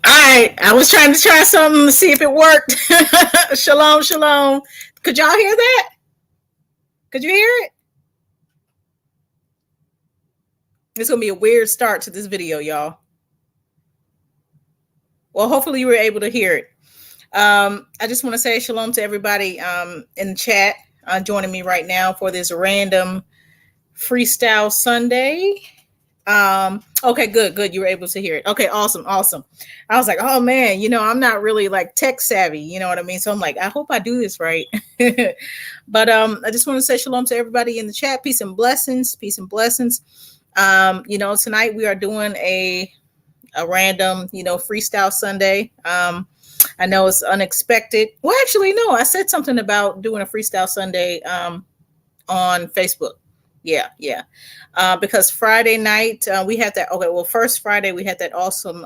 All right, I was trying to try something to see if it worked. Shalom, shalom. Could y'all hear that? Could you hear it? It's gonna be a weird start to this video, y'all. Well, hopefully you were able to hear it. I just want to say shalom to everybody in the chat joining me right now for this random Freestyle Sunday. Okay, good. You were able to hear it. Okay, awesome. I was like, oh man, I'm not really like tech savvy, you know what I mean? So I'm like, I hope I do this right. But I just want to say shalom to everybody in the chat. Peace and blessings. Tonight we are doing a random, Freestyle Sunday. I know it's unexpected. Well, actually, no, I said something about doing a Freestyle Sunday on Facebook. Yeah. Because Friday night we had that. Okay, well, first Friday we had that awesome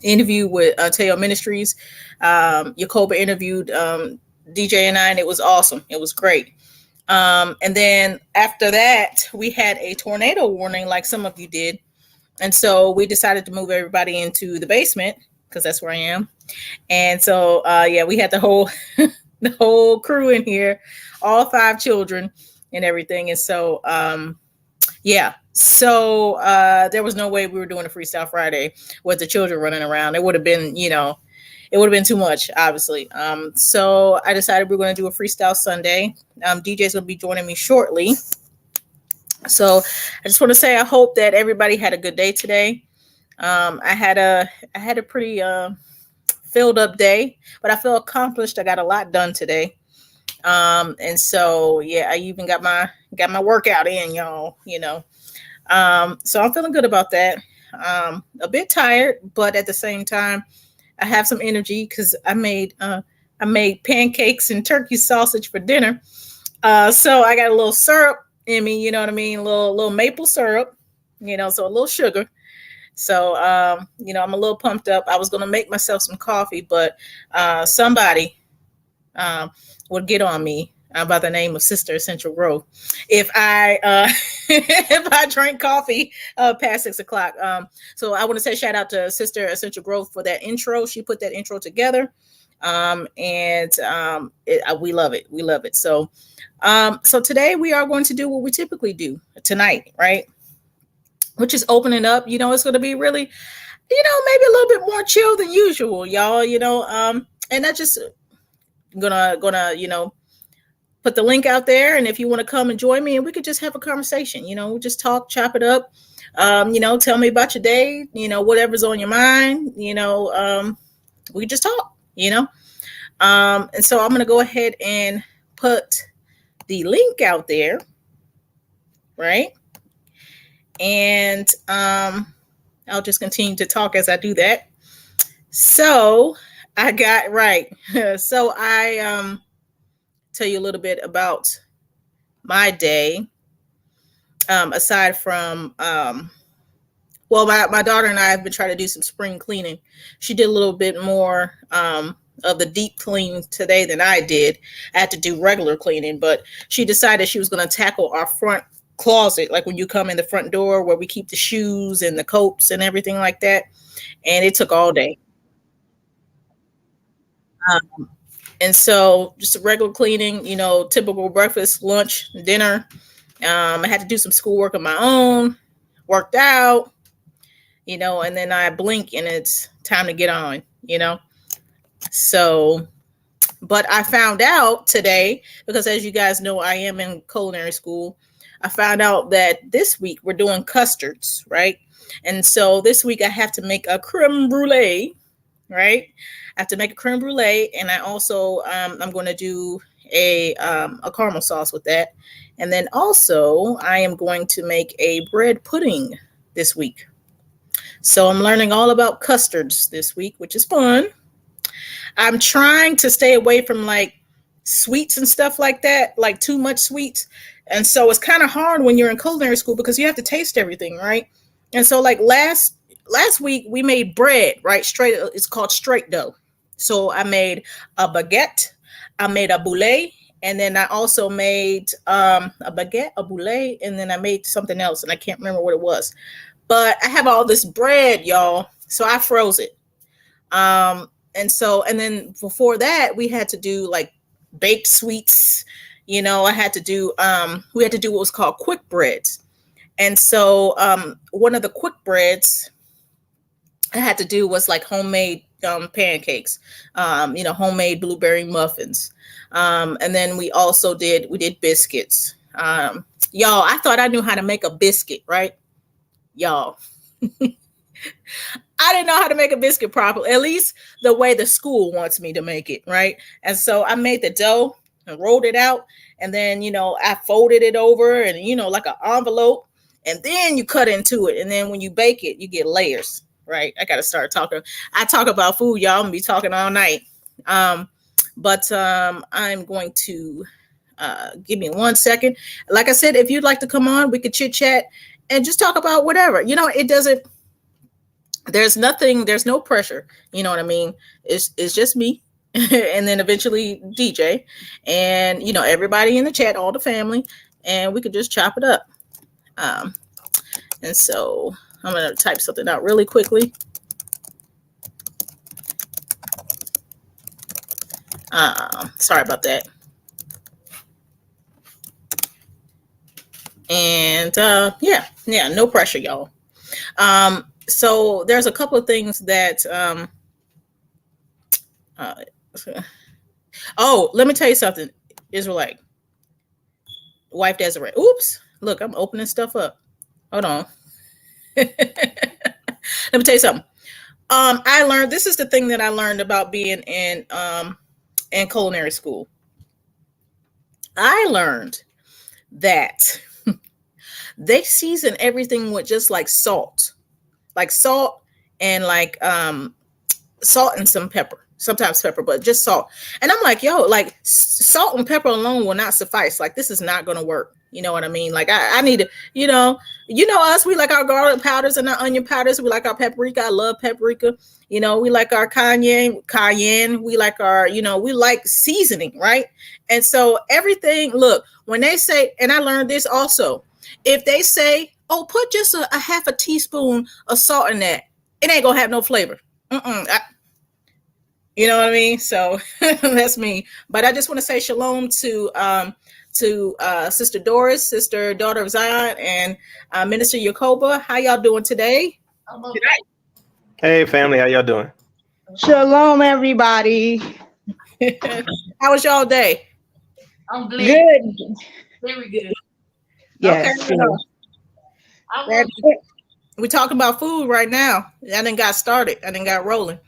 interview with Teo Ministries. Yacoba interviewed DJ and I, and it was awesome. It was great. And then after that, we had a tornado warning, like some of you did, and so we decided to move everybody into the basement because that's where I am. And so we had the whole the whole crew in here, all 5 children and everything. And so there was no way we were doing a Freestyle Friday with the children running around. It would have been, it would have been too much, obviously. So I decided we're going to do a Freestyle Sunday. DJ's going to be joining me shortly. So I just want to say I hope that everybody had a good day today. I had a pretty filled up day, but I feel accomplished. I got a lot done today. And so I even got my workout in, y'all, so I'm feeling good about that. A bit tired, but at the same time I have some energy because I made pancakes and turkey sausage for dinner. So I got a little syrup in me, you know what I mean? A little maple syrup, so a little sugar. So, I'm a little pumped up. I was going to make myself some coffee, but somebody would get on me by the name of Sister Essential Growth if I if I drank coffee past 6:00. So I want to say shout out to Sister Essential Growth for that intro. She put that intro together, and we love it. We love it. So today we are going to do what we typically do tonight, right? Which is opening up. It's going to be really, maybe a little bit more chill than usual, y'all. And I just gonna put the link out there, and if you want to come and join me, and we could just have a conversation, we'll just talk, chop it up, tell me about your day, whatever's on your mind, we just talk, and so I'm gonna go ahead and put the link out there, right? And I'll just continue to talk as I do that. So I got right. So I tell you a little bit about my day. Aside from, my daughter and I have been trying to do some spring cleaning. She did a little bit more of the deep clean today than I did. I had to do regular cleaning, but she decided she was going to tackle our front closet, like when you come in the front door where we keep the shoes and the coats and everything like that. And it took all day. And so just a regular cleaning, typical breakfast, lunch, dinner. I had to do some schoolwork of my own, worked out, and then I blink and it's time to get on, So, but I found out today, because as you guys know, I am in culinary school. I found out that this week we're doing custards, right? And so this week I have to make a creme brulee, right? I have to make a creme brulee, and I also I'm going to do a caramel sauce with that. And then also I am going to make a bread pudding this week. So I'm learning all about custards this week, which is fun. I'm trying to stay away from like sweets and stuff like that, like too much sweets. And so it's kind of hard when you're in culinary school because you have to taste everything, right? And so like last week we made bread, right? Straight, it's called straight dough. So I made a baguette, I made a boulet, and then I also made a baguette, a boulet, and then I made something else, and I can't remember what it was. But I have all this bread, y'all, so I froze it. And then before that, we had to do like baked sweets. I had to do we had to do what was called quick breads. And so one of the quick breads I had to do was like homemade pancakes, homemade blueberry muffins. And then we also did biscuits. Y'all, I thought I knew how to make a biscuit, right? Y'all. I didn't know how to make a biscuit properly, at least the way the school wants me to make it, right? And so I made the dough and rolled it out. And then, I folded it over and, like an envelope. And then you cut into it. And then when you bake it, you get layers, right? I got to start talking. I talk about food, y'all. I'm going to be talking all night. But I'm going to give me 1 second. Like I said, if you'd like to come on, we could chit chat and just talk about whatever. It doesn't. There's no pressure. You know what I mean? It's just me. And then eventually DJ and, everybody in the chat, all the family, and we could just chop it up. And so I'm going to type something out really quickly. Sorry about that. And yeah, no pressure, y'all. So there's a couple of things that let me tell you something. Israelite wife Desiree. Oops, look, I'm opening stuff up. Hold on. Let me tell you something. I learned, this is the thing that I learned about being in culinary school. I learned that they season everything with just like salt and like salt and some pepper, sometimes pepper, but just salt. And I'm like, yo, like salt and pepper alone will not suffice. Like, this is not going to work. You know what I mean? Like I need to, us, we like our garlic powders and our onion powders. We like our paprika. I love paprika. We like our cayenne. We like our, we like seasoning, right? And so everything, look, when they say, and I learned this also, if they say, oh, put just a half a teaspoon of salt in that, it ain't gonna have no flavor. You know what I mean? So that's me. But I just want to say shalom to Sister Doris, Sister Daughter of Zion, and Minister Yacoba. How y'all doing today? Hey, family. How y'all doing? Shalom, everybody. How was y'all day? I'm glad. Good. Very good. Yes. Okay. We're talking about food right now. I done got started. I done got rolling.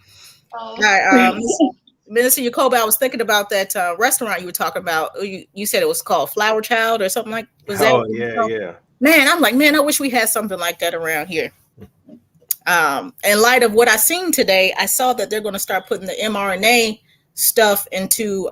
Minister Yacoba, I was thinking about that restaurant you were talking about. You said it was called Flower Child or something like that. Oh, yeah. Man, I'm like, I wish we had something like that around here. In light of what I seen today, I saw that they're going to start putting the mRNA stuff into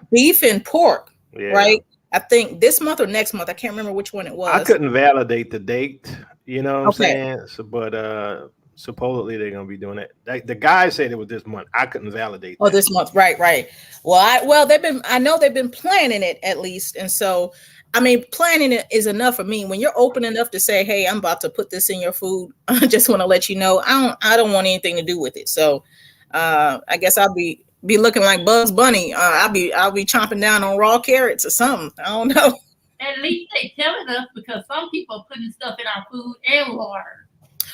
beef and pork, right? I think this month or next month. I can't remember which one it was. I couldn't validate the date, what I'm saying? So, but supposedly they're going to be doing it. The guy said it was this month. I couldn't validate that. Oh, this month. Right. Well, I know they've been planning it at least. And so, I mean, planning it is enough for me. When you're open enough to say, hey, I'm about to put this in your food, I just want to let you know, I don't want anything to do with it. So I guess I'll be looking like Bugs Bunny. I'll be chomping down on raw carrots or something. I don't know. At least they telling us, because some people are putting stuff in our food and water.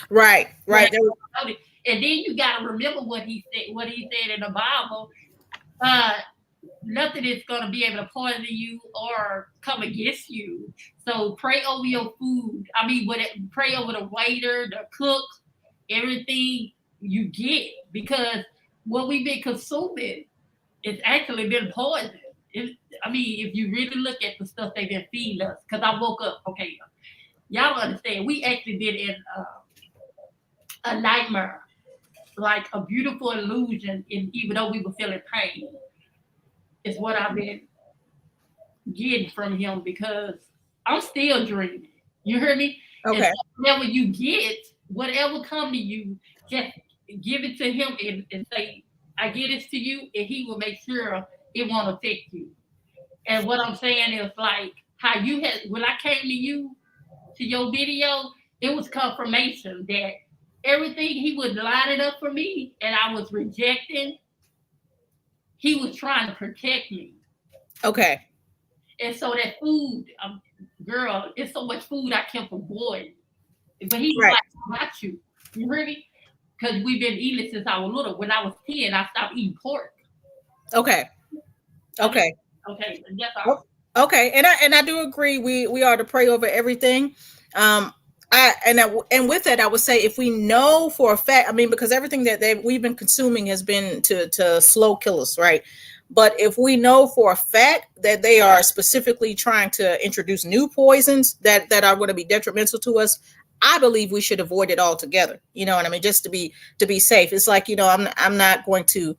Right. And then you got to remember what he said in the Bible. Nothing is going to be able to poison you or come against you. So pray over your food. I mean, pray over the waiter, the cook, everything you get, because what we've been consuming it's actually been poison. I mean, if you really look at the stuff they've been feeding us, because I woke up, okay, y'all don't understand. We actually been in a nightmare, like a beautiful illusion, even though we were feeling pain, is what I've been getting from him because I'm still dreaming. You hear me? Okay. And whatever you get, whatever come to you, just give it to him and say, I give this to you, and he will make sure it won't affect you. And what I'm saying is like how you had when I came to your video, it was confirmation that everything he would line it up for me and I was rejecting, he was trying to protect me. Okay. And so that food, girl, it's so much food I kept avoiding. But he's Right. like, I got you. You hear me? Because we've been eating it since I was little. When I was 10, I stopped eating pork. Okay. Okay. Okay. That's all. Okay. And I do agree. We are to pray over everything. And with that, I would say if we know for a fact, I mean, because everything that we've been consuming has been to slow kill us, right? But if we know for a fact that they are specifically trying to introduce new poisons that are going to be detrimental to us, I believe we should avoid it altogether. You know what I mean? Just to be safe. It's like, I'm not going to,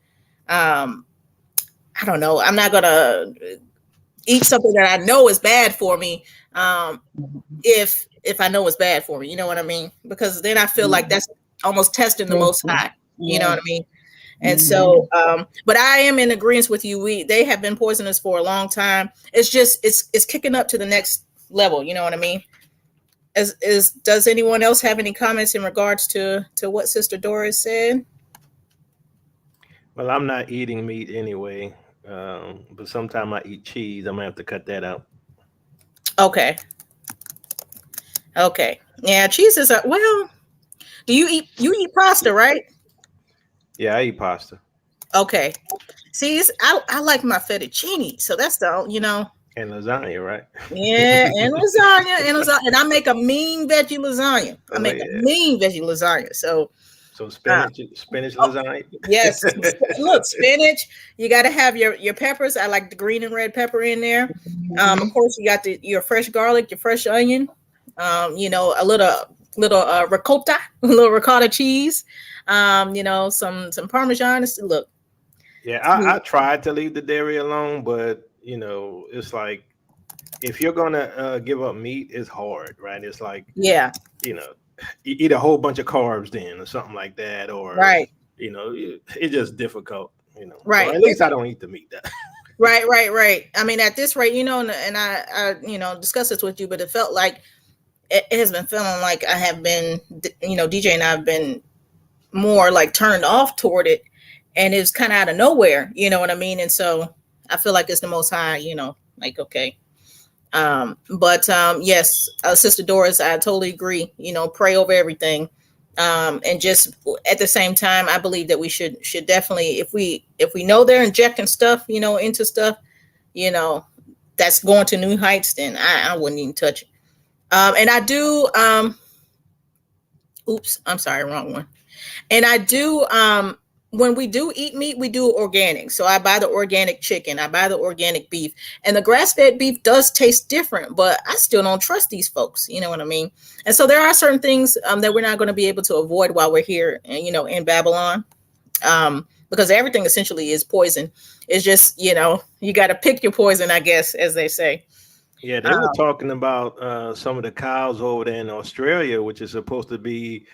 I don't know. I'm not going to eat something that I know is bad for me. If I know it's bad for me, you know what I mean? Because then I feel like that's almost testing the Most High. You know what I mean? And so, but I am in agreement with you. They have been poisonous for a long time. It's just it's kicking up to the next level. You know what I mean? Does anyone else have any comments in regards to what Sister Doris said? Well, I'm not eating meat anyway, but sometimes I eat cheese. I'm gonna have to cut that out. Okay. Yeah, cheese is well. Do you eat pasta, right? Yeah, I eat pasta. Okay. See, I like my fettuccine, so that's And lasagna, right? Yeah, and lasagna, and I make a mean veggie lasagna. So spinach lasagna. Yes, look, spinach. You got to have your peppers. I like the green and red pepper in there. Of course, you got your fresh garlic, your fresh onion. A little ricotta, a little ricotta cheese. Some Parmesan. Look. Yeah, I tried to leave the dairy alone, but it's like if you're gonna give up meat, it's hard, right? It's like you eat a whole bunch of carbs then, or something like that, or right. It's just difficult, Right. Or at least I don't eat the meat. Right. I mean, at this rate, and I discussed this with you, but it felt like it has been feeling like I have been, DJ and I have been more like turned off toward it, and it's kind of out of nowhere, you know what I mean? And so I feel like it's the Most High, like, okay. Yes, Sister Doris, I totally agree, pray over everything. And just at the same time, I believe that we should definitely, if we know they're injecting stuff, into stuff, that's going to new heights, then I wouldn't even touch it. And I do, oops, I'm sorry, wrong one. And I do, when we do eat meat, we do organic. So I buy the organic chicken, I buy the organic beef, and the grass-fed beef does taste different, but I still don't trust these folks. You know what I mean? And so there are certain things that we're not going to be able to avoid while we're here, in Babylon, because everything essentially is poison. It's just, you got to pick your poison, I guess, as they say. Yeah, they were talking about some of the cows over there in Australia, which is supposed to be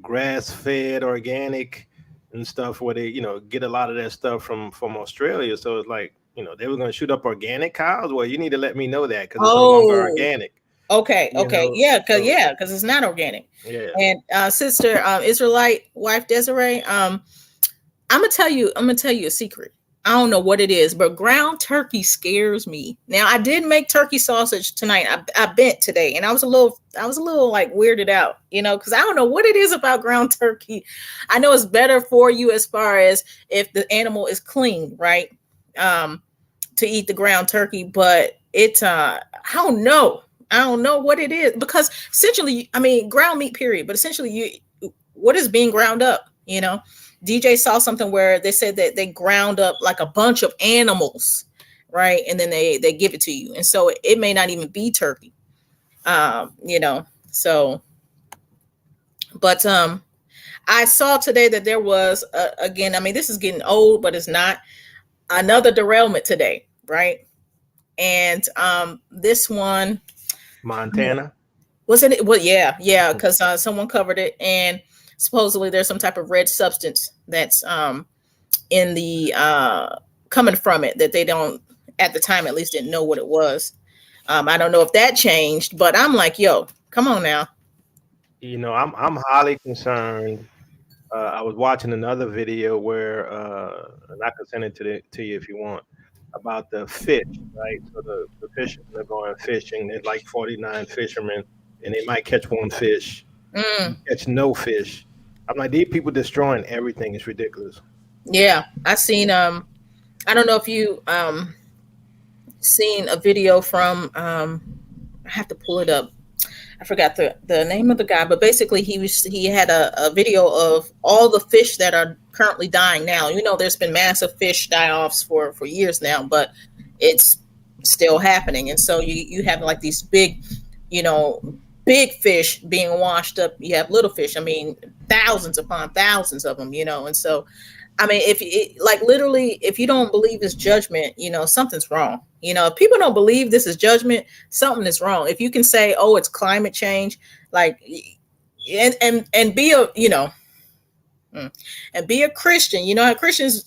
grass-fed, organic, and stuff, where they, get a lot of that stuff from Australia. So it's like, they were going to shoot up organic cows. Well, you need to let me know that because it's no longer organic. Okay. Yeah, because it's not organic. Yeah. And Sister Israelite wife Desiree, I'm gonna tell you a secret. I don't know what it is, but ground turkey scares me. Now, I did make turkey sausage tonight. I bent today, and I was a little like weirded out, because I don't know what it is about ground turkey. I know it's better for you as far as if the animal is clean, right? To eat the ground turkey, but it's I don't know what it is, because essentially, I mean, ground meat, period. But essentially, what is being ground up, DJ saw something where they said that they ground up like a bunch of animals, right? And then they give it to you. And so it may not even be turkey. So but I saw today that there was again, I mean, this is getting old, but it's not, another derailment today, right? And this one, Montana. wasn't it? Well, yeah, because someone covered it, and supposedly there's some type of red substance that's in the coming from it that they don't, at the time at least, didn't know what it was. I don't know if that changed, but I'm like, yo, come on now. I'm highly concerned. I was watching another video where, and I can send it to you if you want, about the fish, right? So the fishermen are going fishing. There's like 49 fishermen, and they might catch one fish, catch no fish. I'm like, these people destroying everything is ridiculous. Yeah, I seen. I don't know if you seen a video from. I have to pull it up. I forgot the name of the guy, but basically he had a video of all the fish that are currently dying now. There's been massive fish die-offs for years now, but it's still happening. And so you have like these big, big fish being washed up. You have little fish. I mean, thousands upon thousands of them, and so, I mean, literally, if you don't believe this judgment, something's wrong. If people don't believe this is judgment, something is wrong. If you can say, oh, it's climate change, like, and be a, and be a Christian, how Christians,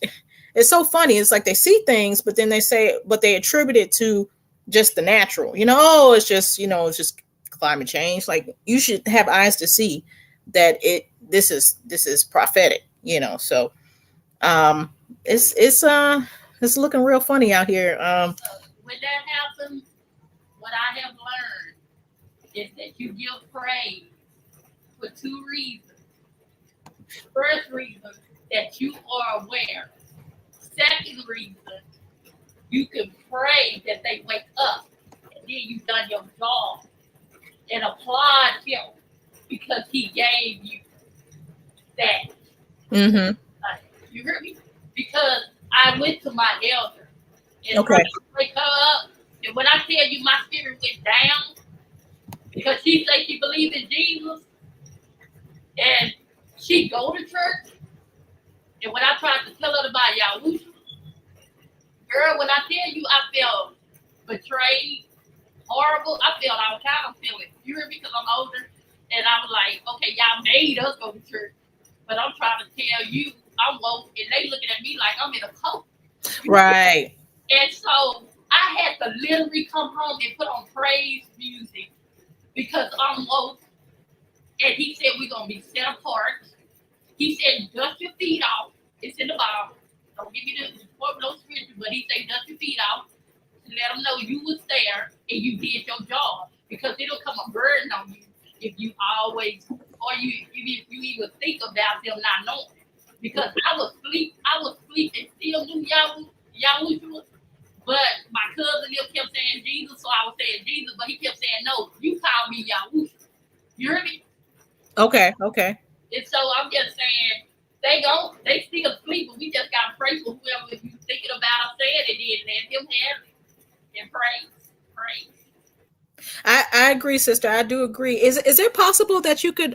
it's so funny. It's like they see things, but then they attribute it to just the natural, oh, it's just climate change. Like, you should have eyes to see that this is prophetic, so. It's looking real funny out here. When that happens, what I have learned is that you give praise for two reasons. First reason, that you are aware. Second reason, you can pray that they wake up, and then you've done your job, and applaud him because he gave you that. Mm-hmm. You heard me? Because I went to my elder and okay. wake her up. And when I tell you my spirit went down, because she said she believed in Jesus, and she go to church. And when I tried to tell her about Yahusha, girl, when I tell you I felt betrayed, horrible, I felt all kind of feelings. You heard me? Because I'm older. And I was like, okay, y'all made us go to church. But I'm trying to tell you, I'm woke, and they looking at me like I'm in a cult. Right. And so I had to literally come home and put on praise music because I'm woke. And he said we're gonna be set apart. He said dust your feet off. It's in the Bible. Don't give me no scripture, but he said dust your feet off to let them know you was there and you did your job, because it'll come a burden on you if you always, or you even think about them not knowing. Because I was asleep and still knew Yahushua, but my cousin kept saying Jesus, so I was saying Jesus, but he kept saying, no, you call me Yahushua. You heard me? Okay. And so I'm just saying, they still asleep, but we just got to pray for whoever you thinking about saying it, and let him have it. And praise. I agree, sister. I do agree. Is it possible that you could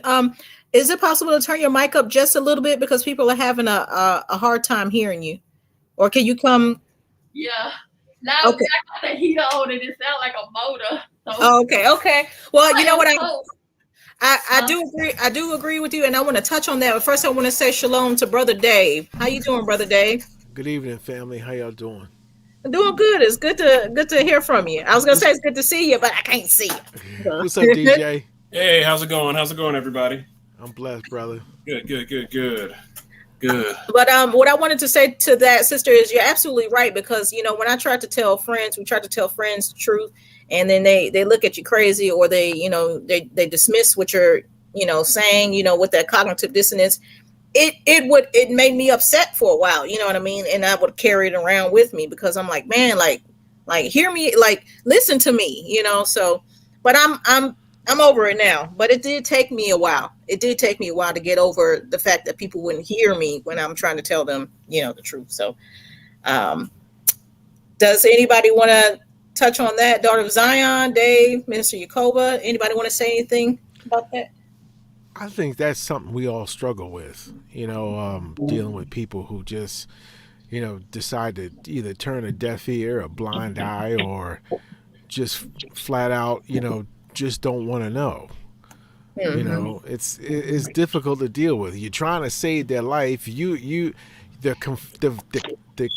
is it possible to turn your mic up just a little bit, because people are having a hard time hearing you? Or can you come? Yeah. Now okay. I got the heater on and it sounds like a motor. So. Okay. Well, you know what I do agree. I do agree with you, and I want to touch on that. But first, I want to say shalom to Brother Dave. How you doing, Brother Dave? Good evening, family. How y'all doing? I'm doing good. It's good to hear from you. I was gonna say it's good to see you, but I can't see you. What's up, DJ? Hey, how's it going? Everybody? I'm blessed, brother. Good. But what I wanted to say to that, sister, is you're absolutely right, because when I tried to tell friends, the truth, and then they look at you crazy, or they dismiss what you're saying, with that cognitive dissonance. It made me upset for a while, you know what I mean? And I would carry it around with me, because I'm like, man, like hear me, like listen to me, so. But I'm over it now, but it did take me a while. It did take me a while to get over the fact that people wouldn't hear me when I'm trying to tell them, the truth. So, um, does anybody want to touch on that? Daughter of Zion, Dave, Minister Yakoba, anybody want to say anything about that? I think that's something we all struggle with, dealing with people who just, decide to either turn a deaf ear, a blind eye, or just flat out, just don't want to know. Mm-hmm. It's difficult to deal with. You're trying to save their life. The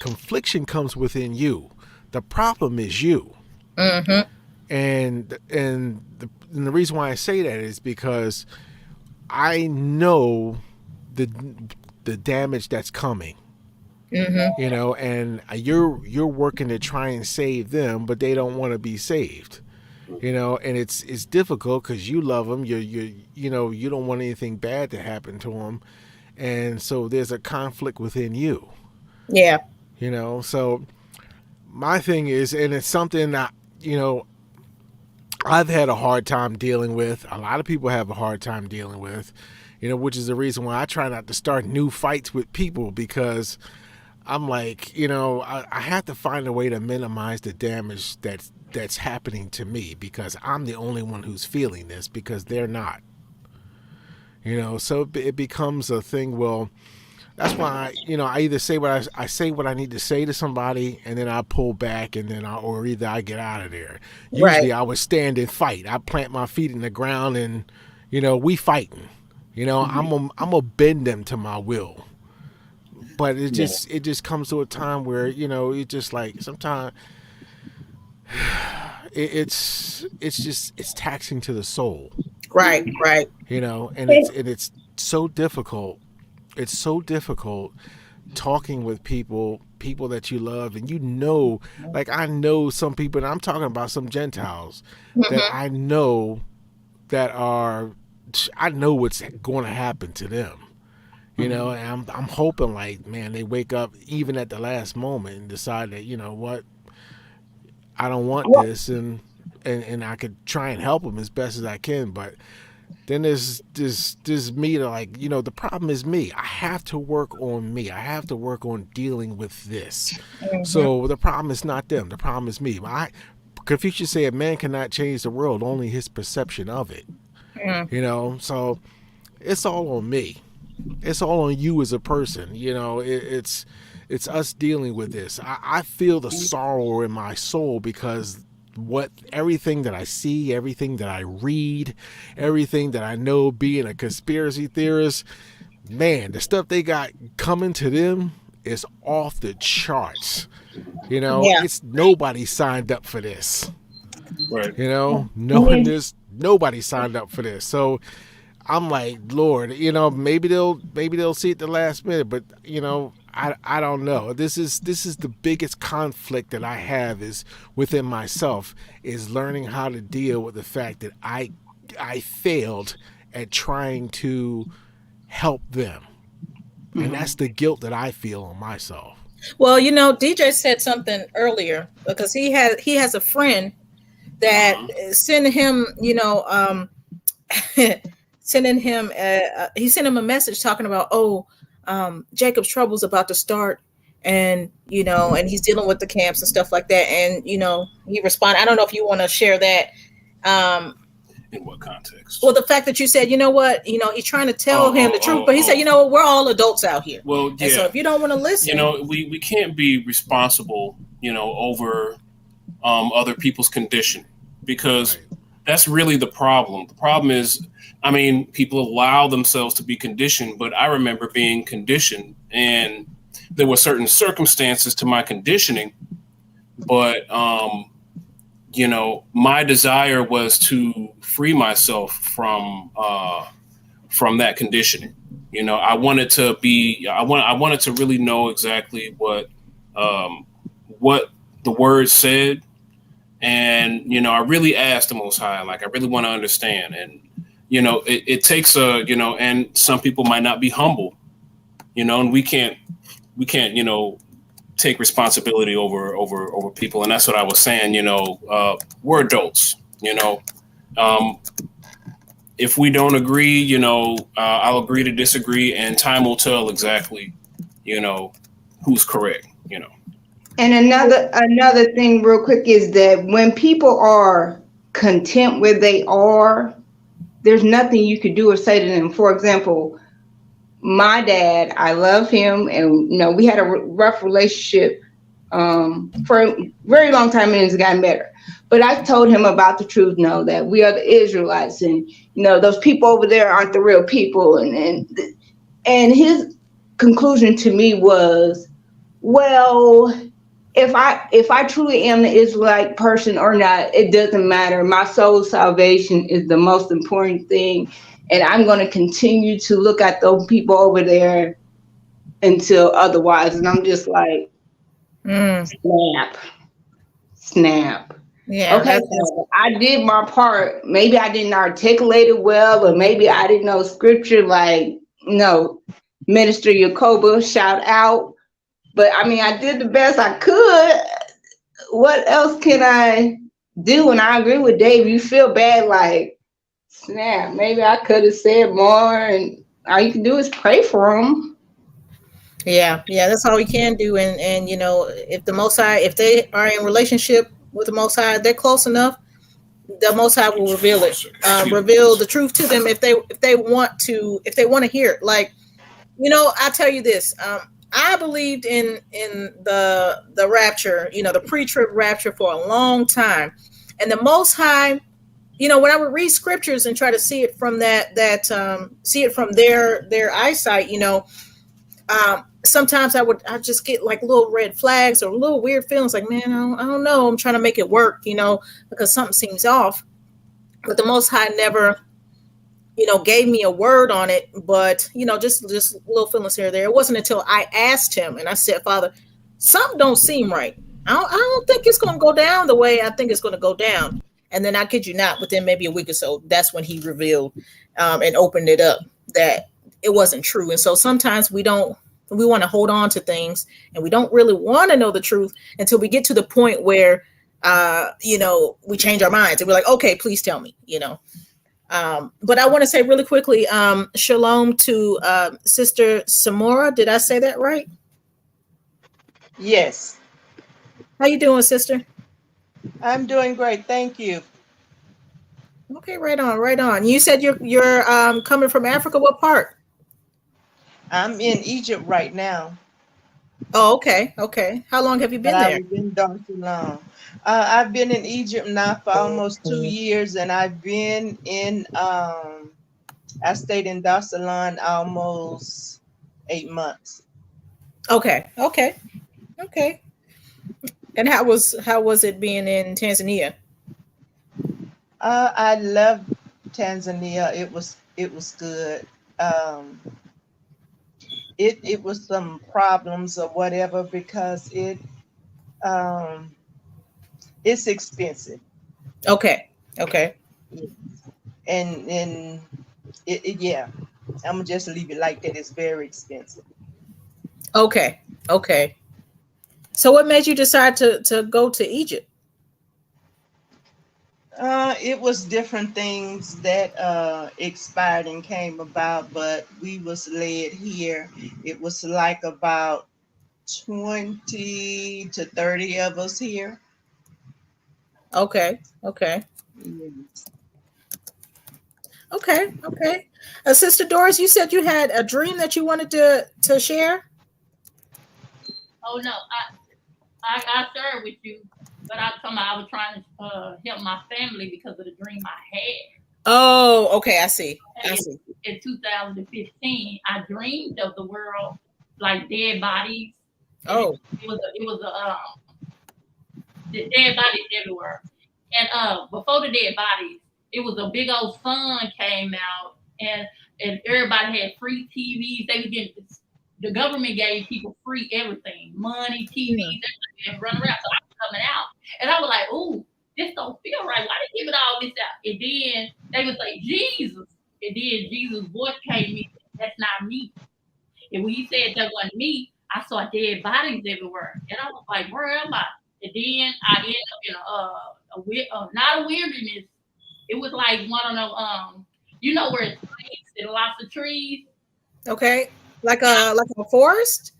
confliction comes within you. The problem is you. Mm-hmm. And the reason why I say that is because I know the damage that's coming. Mm-hmm. And you're working to try and save them, but they don't want to be saved. And it's difficult because you love them. You don't want anything bad to happen to them, and so there's a conflict within you. Yeah. So my thing is, and it's something that I've had a hard time dealing with. A lot of people have a hard time dealing with, which is the reason why I try not to start new fights with people, because I'm like, I have to find a way to minimize the damage that's happening to me, because I'm the only one who's feeling this, because they're not. So it becomes a thing. Well, that's why I either say what I say what I need to say to somebody, and then I pull back, and then or either I get out of there. Usually, I would stand and fight. I plant my feet in the ground, and we fighting. I'm gonna bend them to my will. But it just comes to a time where it just like sometimes it's taxing to the soul. Right. And it's so difficult. It's so difficult talking with people that you love, and like I know some people, and I'm talking about some Gentiles that I know I know what's going to happen to them. And I'm hoping, like, man, they wake up even at the last moment and decide that, what, I don't want this, and I could try and help them as best as I can. But then there's me to, like, the problem is me. I have to work on me. I have to work on dealing with this. Mm-hmm. So the problem is not them. The problem is me. Confucius said, man cannot change the world, only his perception of it. Mm-hmm. So it's all on me. It's all on you as a person. It's us dealing with this. I feel the sorrow in my soul, because everything that I see, everything that I read, everything that I know, being a conspiracy theorist, man, the stuff they got coming to them is off the charts. It's nobody signed up for this. Right. Knowing this, nobody signed up for this. So I'm like, Lord, maybe they'll see it the last minute, but I don't know. This is the biggest conflict that I have is within myself, is learning how to deal with the fact that I failed at trying to help them, and that's the guilt that I feel on myself. Well, DJ said something earlier, because he has a friend that sent him, sending him he sent him a message talking about, Jacob's Trouble's about to start, and and he's dealing with the camps and stuff like that, and he responded. I don't know if you want to share that. In what context? Well, the fact that you said, he's trying to tell him the truth, but he said, we're all adults out here. Well, yeah. And so if you don't want to listen, we can't be responsible, over other people's condition, because that's really the problem. The problem is, people allow themselves to be conditioned, but I remember being conditioned, and there were certain circumstances to my conditioning, but, my desire was to free myself from that conditioning. I wanted to really know exactly what the word said. And, I really asked the Most High, like, I really want to understand. And, it takes and some people might not be humble, and we can't, take responsibility over people. And that's what I was saying, we're adults, if we don't agree, you know, I'll agree to disagree, and time will tell exactly, you know, who's correct, you know. And another thing real quick is that when people are content where they are, there's nothing you could do or say to them. For example, my dad, I love him, and you know, we had a rough relationship for a very long time, and it's gotten better. But I told him about the truth, know that we are the Israelites, and you know, those people over there aren't the real people. And his conclusion to me was, well, if I truly am the Israelite person or not, it doesn't matter. My soul's salvation is the most important thing, and I'm going to continue to look at those people over there until otherwise. And I'm just like, snap. Yeah, Okay, so I did my part. Maybe I didn't articulate it well, or maybe I didn't know scripture. Like, no, Minister Yacoba, shout out. But I mean, I did the best I could. What else can I do? And I agree with Dave. You feel bad, like, snap, maybe I could have said more. And all you can do is pray for them. yeah, that's all we can do. And you know, if the Most High, if they are in relationship with the Most High, they're close enough. The Most High will reveal it, reveal the truth to them if they want to hear it. Like, you know, I tell you this. I believed in the rapture, you know, the pre-trib rapture for a long time, and the Most High, you know, when I would read scriptures and try to see it from see it from their eyesight, you know, sometimes I just get like little red flags or little weird feelings, like, man, I don't know, I'm trying to make it work, you know, because something seems off. But the Most High never, you know, gave me a word on it, but you know, just little feelings here or there. It wasn't until I asked him and I said, Father, something don't seem right. I don't think it's going to go down the way I think it's going to go down. And then, I kid you not, within maybe a week or so, that's when he revealed and opened it up that it wasn't true. And so sometimes we want to hold on to things, and we don't really want to know the truth until we get to the point where, you know, we change our minds and we're like, okay, please tell me, you know. But I want to say really quickly, shalom to Sister Samora. Did I say that right? Yes. How you doing, sister? I'm doing great. Thank you. Okay, right on. You said you're coming from Africa. What part? I'm in Egypt right now. Oh, okay. How long have you been But I there? was in Dar es Salaam. I've been in Egypt now for almost 2 years, and I've been in I stayed in Dar es Salaam almost 8 months. Okay. And how was it being in Tanzania? I love Tanzania. It was good. It was some problems or whatever because it's expensive. Okay. And yeah, I'm gonna just leave it like that. It's very expensive. Okay. So what made you decide to go to Egypt? It was different things that expired and came about, but we was led here. It was like about 20 to 30 of us here. Okay. Yes. Okay. Sister Doris, you said you had a dream that you wanted to share. Oh no, I shared with you, but I was trying to help my family because of the dream I had. Oh, okay. I see. In 2015, I dreamed of the world like dead bodies. Oh, it was the dead bodies everywhere. And before the dead bodies, it was a big old sun came out, and everybody had free TVs. They were getting, the government gave people free everything, money, TVs, everything, and run around. So I was coming out, and I was like, "Ooh, this don't feel right. Why they giving all this out?" And then they would say, "Jesus," and then Jesus' voice came in. That's not me. And when he said that wasn't me, I saw dead bodies everywhere, and I was like, "Where am I?" And then I ended up in not a wilderness. It was like one of them You know where it's lakes and lots of trees. Okay, like a forest.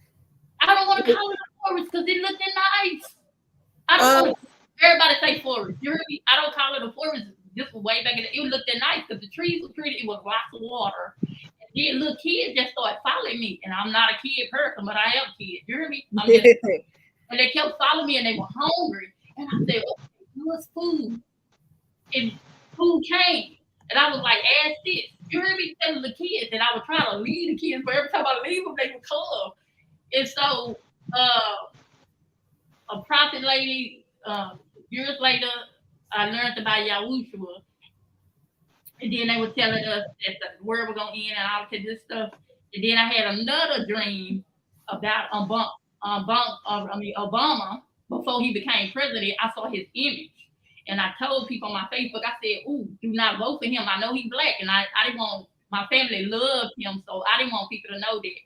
I don't want to call it a forest because it looked nice. I don't want to. Everybody say forest. You heard me? I don't call it a forest. This was way back in the. It looked nice because the trees were pretty. It was lots of water. And then little kids just started following me, and I'm not a kid person, but I am a kid. You hear me? And they kept following me, and they were hungry. And I said, "Okay, what's food?" And food came, and I was like, "Ask this." You hear me telling the kids, and I was trying to lead the kids, but every time I leave them, they would come. And so, a prophet lady. Years later, I learned about Yahushua, and then they were telling us that the world was gonna end and all of this stuff. And then I had another dream about Obama before he became president. I saw his image, and I told people on my Facebook. I said, "Ooh, do not vote for him. I know he's black, and I didn't want my family loved him, so I didn't want people to know that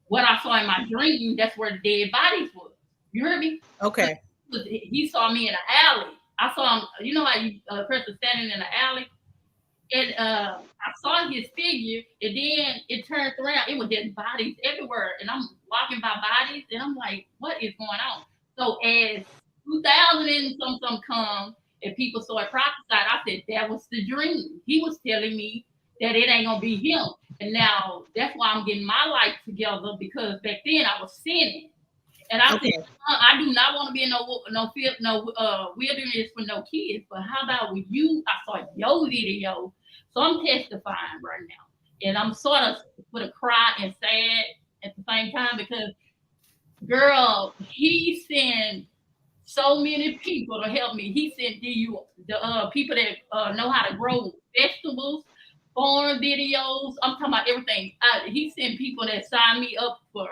what I saw in my dream. That's where the dead bodies was. You heard me? Okay." He saw me in an alley. I saw him. You know how a person standing in an alley, and I saw his figure, and then it turned around. It was just bodies everywhere, and I'm walking by bodies, and I'm like, "What is going on?" So as 2000 and some come, and people started prophesying, I said that was the dream. He was telling me that it ain't gonna be him, and now that's why I'm getting my life together because back then I was sinning. And I said, I do not want to be in no wilderness for no kids. But how about with you? I saw your video, so I'm testifying right now, and I'm sort of with a cry and sad at the same time because, girl, he sent so many people to help me. He sent the people that know how to grow vegetables, farm videos. I'm talking about everything. He sent people that signed me up for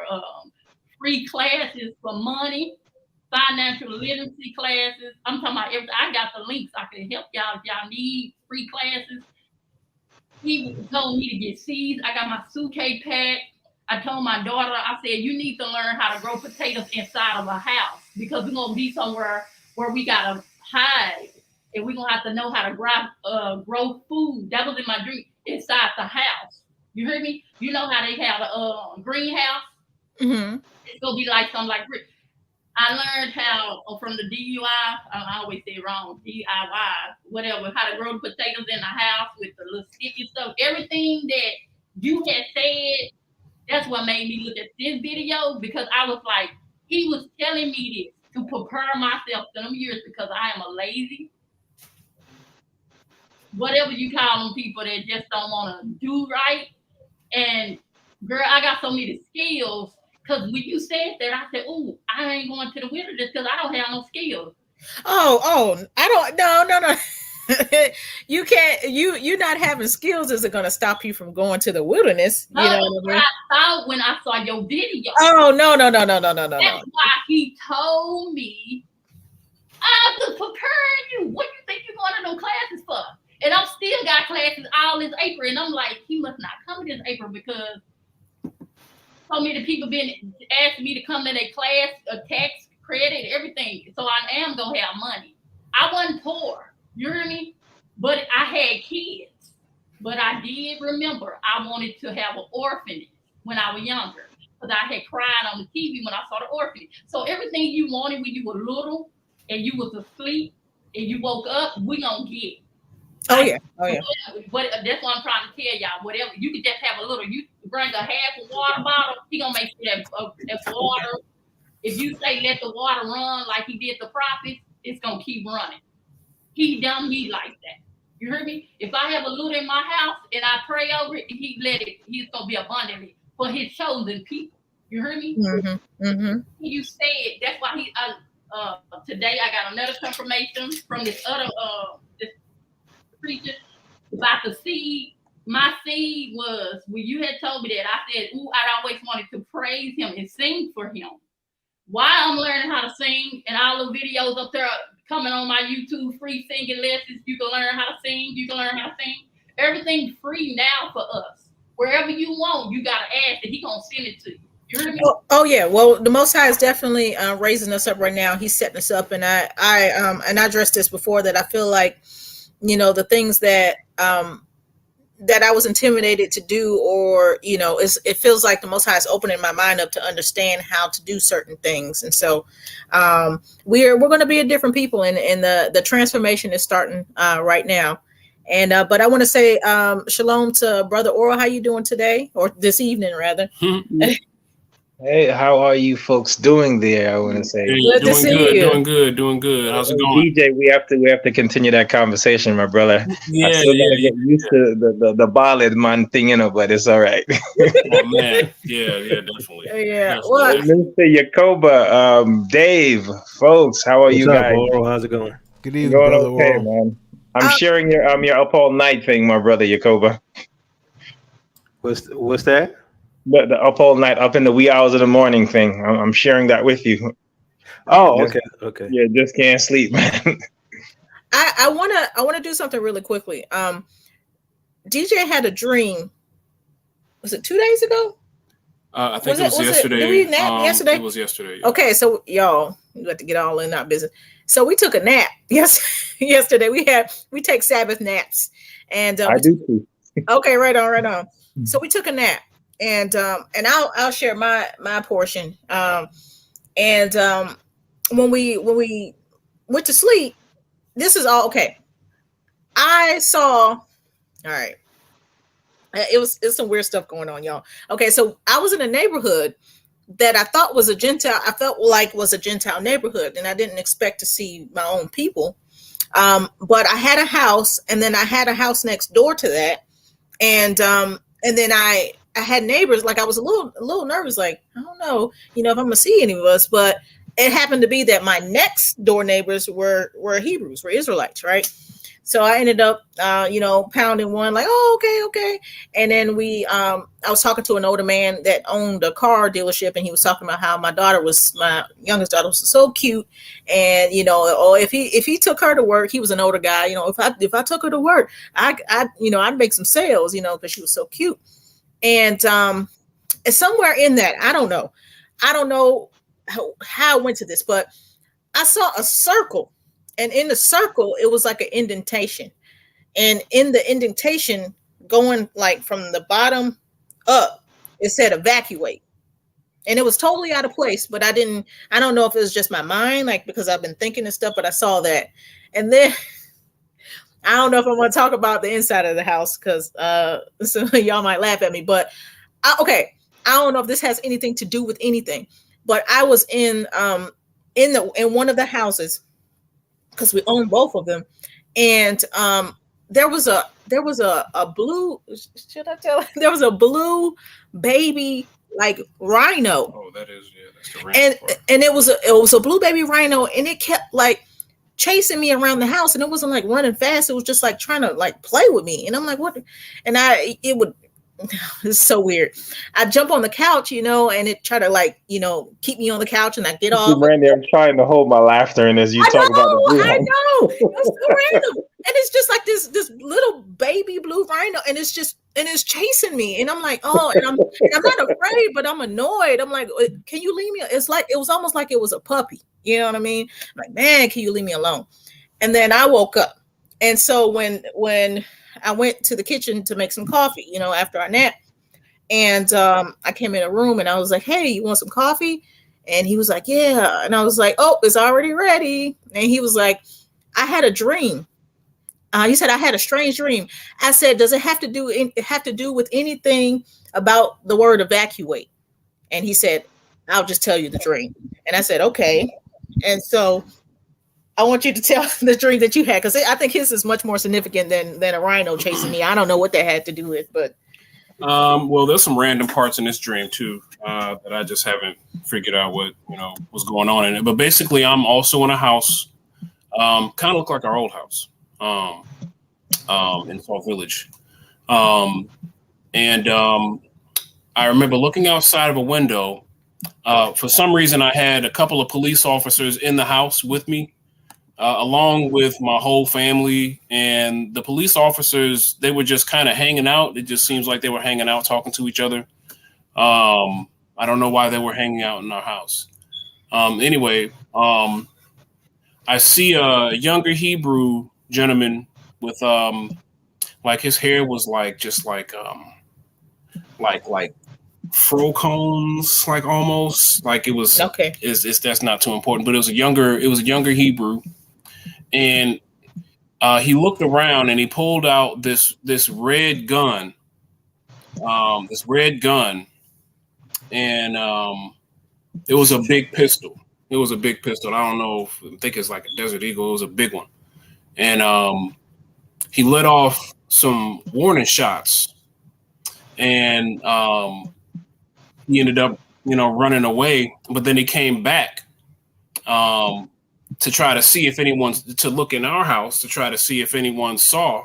free classes for money, financial literacy classes. I'm talking about everything. I got the links. I can help y'all if y'all need free classes. He told me to get seeds. I got my suitcase packed. I told my daughter, I said, you need to learn how to grow potatoes inside of a house because we're going to be somewhere where we got to hide and we're going to have to know how to grow food. That was in my dream, inside the house. You hear me? You know how they have a greenhouse? Mm-hmm. It's gonna be like something like I learned how from the DUI. I always say wrong, DIY, whatever. How to grow the potatoes in the house with the little sticky stuff. Everything that you had said. That's what made me look at this video because I was like, he was telling me this to prepare myself for them years because I am a lazy, whatever you call them, people that just don't want to do right. And girl, I got so many skills. Because when you said that, I said, "Ooh, I ain't going to the wilderness because I don't have no skills." Oh, I don't. No. You can't. You not having skills isn't going to stop you from going to the wilderness. No, you know what I mean? I thought when I saw your video. Oh no. That's why he told me I have to prepare you. What do you think you're going to no classes for? And I'm still got classes all this April, and I'm like, he must not come this April because. So many people been asking me to come to their class, a tax credit, everything. So I am gonna have money. I wasn't poor, you hear me? But I had kids. But I did remember I wanted to have an orphanage when I was younger. Because I had cried on the TV when I saw the orphanage. So everything you wanted when you were little and you was asleep and you woke up, we gonna get. Oh yeah. But that's what I'm trying to tell y'all. Whatever you could just have a little. You bring a half a water bottle. He gonna make sure that water. If you say let the water run like he did the prophets, it's gonna keep running. He done me like that. You heard me? If I have a little in my house and I pray over it, he let it. He's gonna be abundantly for his chosen people. You heard me? Mm-hmm. Mm-hmm. You said that's why he. Today I got another confirmation from this other this preacher about the seed. My seed was when you had told me that. I said, "Ooh, I always wanted to praise him and sing for him." Why I'm learning how to sing and all the videos up there coming on my YouTube, free singing lessons. You can learn how to sing. You can learn how to sing. Everything's free now for us. Wherever you want, you gotta ask that he gonna send it to you. You hear me? Oh yeah. Well, the Most High is definitely raising us up right now. He's setting us up, and I addressed this before that I feel like, the things that that I was intimidated to do, or it feels like the Most High is opening my mind up to understand how to do certain things. And so we're going to be a different people, and the transformation is starting right now. And but I want to say shalom to Brother Oral. How you doing today, or this evening rather? Hey, how are you folks doing there? I want to say. Hey, Good to see you. doing good. How's it going? DJ, we have to continue that conversation, my brother. Yeah, I still gotta get used to the ballad man thing, but it's all right. Oh man, yeah, definitely. Yeah. Definitely. Well, Mr. Yakoba, Dave, folks, how are What's you up, guys? Oral? How's it going? Good evening, Going brother. okay, Oral. man. I'm sharing your up all night thing, my brother Yakoba. What's that? The up all night, up in the wee hours of the morning thing. I'm sharing that with you. Oh, okay. Yeah, just can't sleep, man. I wanna do something really quickly. DJ had a dream. Was it 2 days ago? I think it was yesterday. Did we nap yesterday? It was yesterday. Yeah. Okay, so y'all, you got to get all in our business. So we took a nap. Yesterday we take Sabbath naps, and I do too. Okay, right on. So we took a nap, and I'll share my portion. When we went to sleep, this is all okay. I saw. All right. It's some weird stuff going on, y'all. Okay, so I was in a neighborhood that I thought was a Gentile. I felt like was a Gentile neighborhood, and I didn't expect to see my own people. But I had a house, and then I had a house next door to that, and then I had neighbors. Like I was a little nervous, like I don't know, if I'm gonna see any of us. But it happened to be that my next door neighbors were Hebrews, were Israelites, right? So I ended up, pounding one, like, oh, okay. And then I was talking to an older man that owned a car dealership, and he was talking about how my youngest daughter was so cute. And, if he took her to work, he was an older guy, if I took her to work, I'd make some sales, because she was so cute. And somewhere in that, I don't know how I went to this, but I saw a circle. And in the circle, it was like an indentation. And in the indentation, going like from the bottom up, it said evacuate. And it was totally out of place, but I don't know if it was just my mind, like because I've been thinking and stuff, but I saw that. And then I don't know if I want to talk about the inside of the house because so y'all might laugh at me, but I don't know if this has anything to do with anything, but I was in one of the houses, because we own both of them, and there was a blue, should I tell? There was a blue baby like rhino. Oh, that's the rhino. And it was a blue baby rhino, and it kept like chasing me around the house, and it wasn't like running fast. It was just like trying to like play with me, and I'm like, what? And it's so weird. I jump on the couch, and it try to like, keep me on the couch, and I get off. Randy, I'm trying to hold my laughter in as you talk about the blue. I know. It's so random. And it's just like this little baby blue rhino, and it's chasing me. And I'm like, oh, and I'm not afraid, but I'm annoyed. I'm like, can you leave me? It's like it was almost like it was a puppy. You know what I mean? I'm like, man, can you leave me alone? And then I woke up. And so when I went to the kitchen to make some coffee, after our nap, and I came in a room and I was like, hey, you want some coffee? And he was like, yeah. And I was like, oh, it's already ready. And he was like, I had a dream. He said, I had a strange dream. I said, does it have to do with anything about the word evacuate? And he said, I'll just tell you the dream. And I said, okay. And so I want you to tell the dream that you had, because I think his is much more significant than a rhino chasing me. I don't know what that had to do with, but. Well, there's some random parts in this dream too that I just haven't figured out what was going on in it. But basically, I'm also in a house, kind of look like our old house, in South Village, and I remember looking outside of a window. For some reason, I had a couple of police officers in the house with me, along with my whole family. And the police officers, they were just kind of hanging out. It just seems like they were hanging out, talking to each other. I don't know why they were hanging out in our house. Anyway, I see a younger Hebrew gentleman with Like his hair was like just like fro cones, like almost like it was. Okay. Is that's not too important, but it was a younger Hebrew, and he looked around and he pulled out this red gun, and it was a big pistol. It was a big pistol. I don't know. I think it's like a Desert Eagle. It was a big one, and he let off some warning shots, and he ended up, running away. But then he came back to try to see if to look in our house to try to see if anyone saw.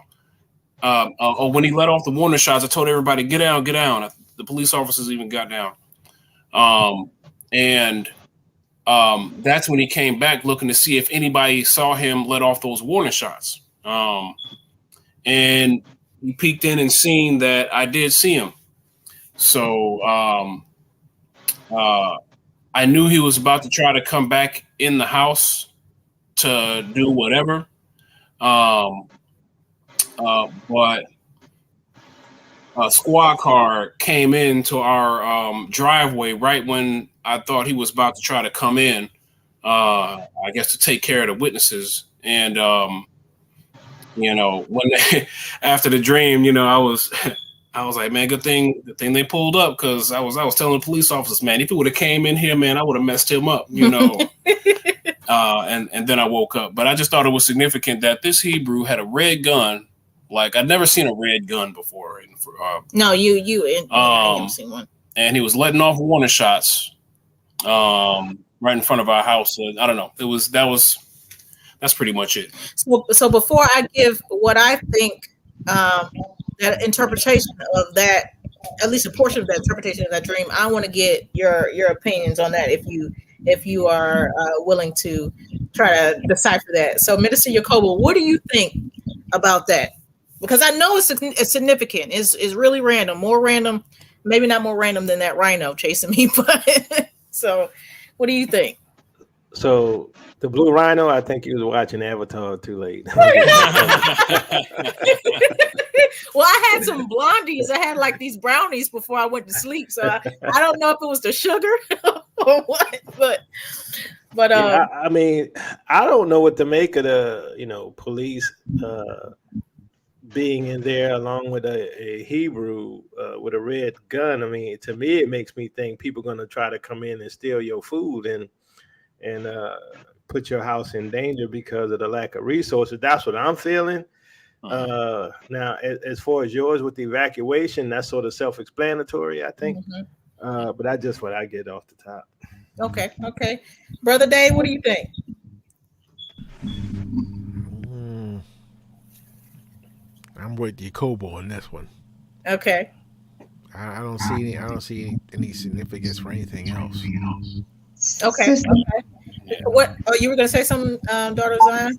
When he let off the warning shots, I told everybody, get down, get down. The police officers even got down. And that's when he came back looking to see if anybody saw him let off those warning shots. And he peeked in and seen that I did see him. So I knew he was about to try to come back in the house to do whatever. But a squad car came into our driveway right when I thought he was about to try to come in, I guess to take care of the witnesses. And, when after the dream, I was like, man, good thing they pulled up, because I was telling the police officers, man, if it would have came in here, man, I would have messed him up, and then I woke up. But I just thought it was significant that this Hebrew had a red gun. Like, I'd never seen a red gun before. No, I haven't seen one. And he was letting off warning shots right in front of our house. I don't know. That's pretty much it. So before I give what I think, that interpretation of that, at least a portion of that interpretation of that dream, I want to get your opinions on that, if you are willing to try to decipher that. So, Minister Yacobo, what do you think about that? Because I know it's significant. It's really random, more random, maybe not more random than that rhino chasing me. But so, what do you think? So the blue rhino, I think he was watching Avatar too late. Well, I had some blondies. I had like these brownies before I went to sleep. So I don't know if it was the sugar or what, but yeah, I mean, I don't know what to make of the police being in there along with a Hebrew with a red gun. I mean, to me, it makes me think people are going to try to come in and steal your food and put your house in danger because of the lack of resources. That's what I'm feeling. Now, as far as yours with the evacuation, that's sort of self-explanatory, I think. Mm-hmm. But that's just what I get off the top. Okay. Brother Dave, what do you think? I'm with Yacobo on this one. Okay. I don't see any significance for anything else. Okay. What? Oh, you were gonna say something, daughter Zion?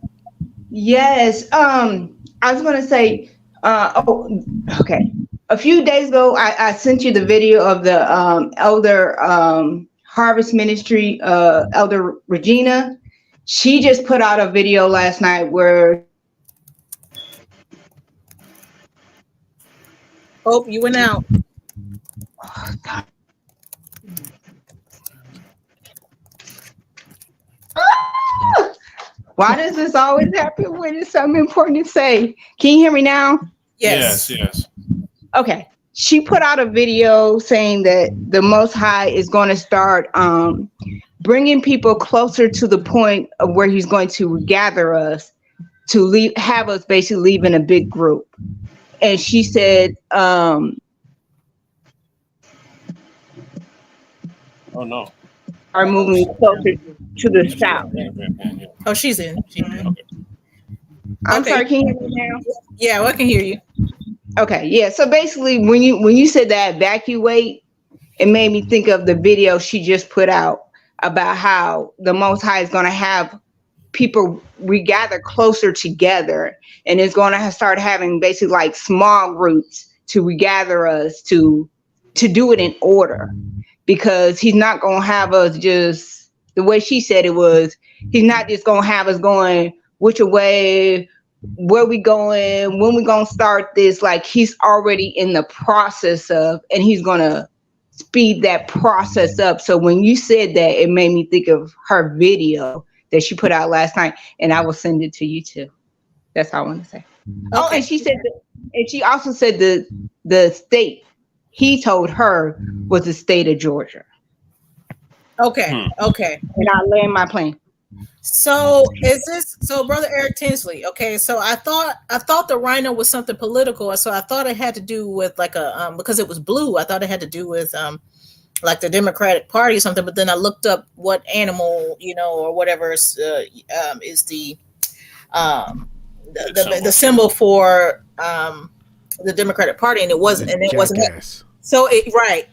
Yes. I was gonna say. Okay. A few days ago, I sent you the video of the Elder Harvest Ministry, Elder Regina. She just put out a video last night where. Oh, you went out. Oh, God. Why does this always happen when it's something important to say? Can you hear me now? Yes. Okay. She put out a video saying that the Most High is going to start bringing people closer to the point of where he's going to gather us to have us basically leave in a big group. And she said, oh no. Are moving closer to the south. Oh, she's in. Okay. I'm sorry, can you hear me now? Yeah, I can hear you. Okay, yeah. So basically, when you said that evacuate, it made me think of the video she just put out about how the Most High is going to have people regather closer together, and it's going to start having basically like small groups to regather us to do it in order, because he's not going to have us just the way she said it was. He's not just going to have us going which way where we going, when we gonna start this, like he's already in the process of, and he's gonna speed that process up. So when you said that, it made me think of her video that she put out last night, and I will send it to you too. That's all I want to say. Okay. Oh, and she said and she also said the state he told her was the state of Georgia. Okay. And I land my plane. So Brother Eric Tinsley? Okay, so I thought the rhino was something political, so I thought it had to do with like a because it was blue. I thought it had to do with like the Democratic Party or something. But then I looked up what animal, or whatever is the symbol for the Democratic Party, and it wasn't. So right.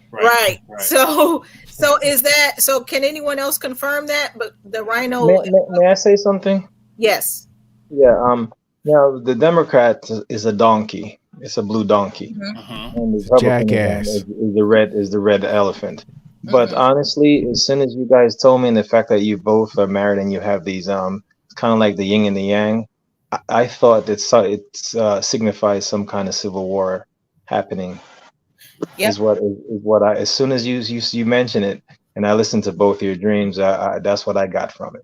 So is that so? Can anyone else confirm that? But the rhino. May I say something? Yes. Yeah. Now the Democrat is a donkey. It's a blue donkey, and the Republican is the red elephant. But honestly, as soon as you guys told me, and the fact that you both are married and you have these kind of like the yin and the yang, I thought it signifies some kind of civil war happening. Yep. Is what I, as soon as you mention it and I listened to both your dreams, that's what I got from it.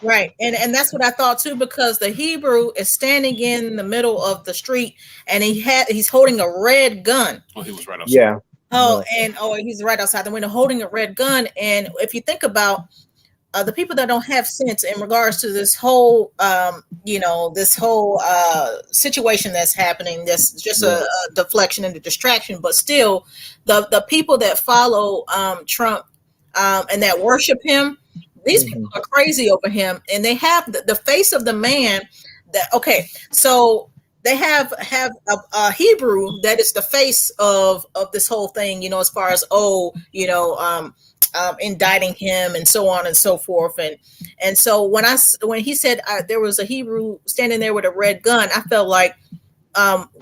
Right, and that's what I thought too, because the Hebrew is standing in the middle of the street, and he's holding a red gun. Oh, he was right outside. Yeah. He's right outside the window holding a red gun. And if you think about the people that don't have sense in regards to this whole, situation that's happening, that's just a deflection and a distraction. But still, the people that follow Trump and that worship him, these people are crazy over him, and they have the face of the man. So they have a Hebrew that is the face of this whole thing. As far as indicting him and so on and so forth, and so when he said there was a Hebrew standing there with a red gun, I felt like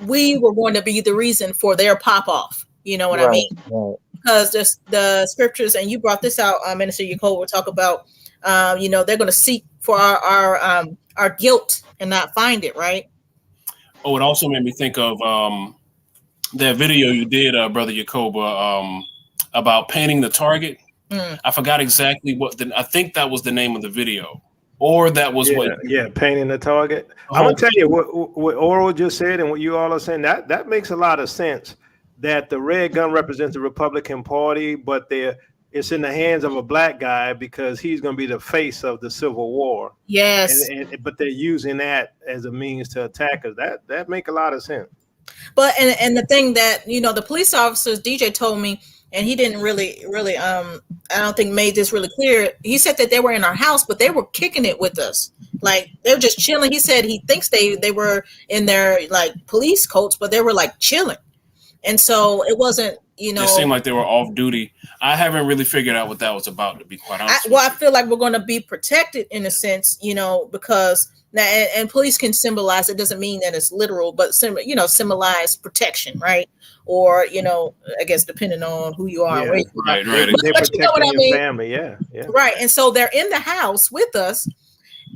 we were going to be the reason for their pop off. You know what I mean? Right. Because the scriptures, and you brought this out, Minister Yacob, will talk about they're going to seek for our guilt and not find it, right? Oh, it also made me think of that video you did, Brother Yacoba, about painting the target. I forgot exactly I think that was the name of the video, or that was painting the target. I'm gonna tell you what Oral just said, and what you all are saying. That makes a lot of sense. That the red gun represents the Republican Party, but it's in the hands of a black guy because he's going to be the face of the Civil War. Yes, but they're using that as a means to attack us. That make a lot of sense. But and the thing that the police officers, DJ told me, and he didn't really I don't think made this really clear. He said that they were in our house, but they were kicking it with us. Like they were just chilling. He said he thinks they were in their like police coats, but they were like chilling. And so it wasn't, It seemed like they were off duty. I haven't really figured out what that was about, to be quite honest. I feel like we're going to be protected in a sense, because now, and police can symbolize, it doesn't mean that it's literal, but symbolize protection, right? Or, I guess depending on who you are. Right. They're protecting your family, yeah. Right. And so they're in the house with us,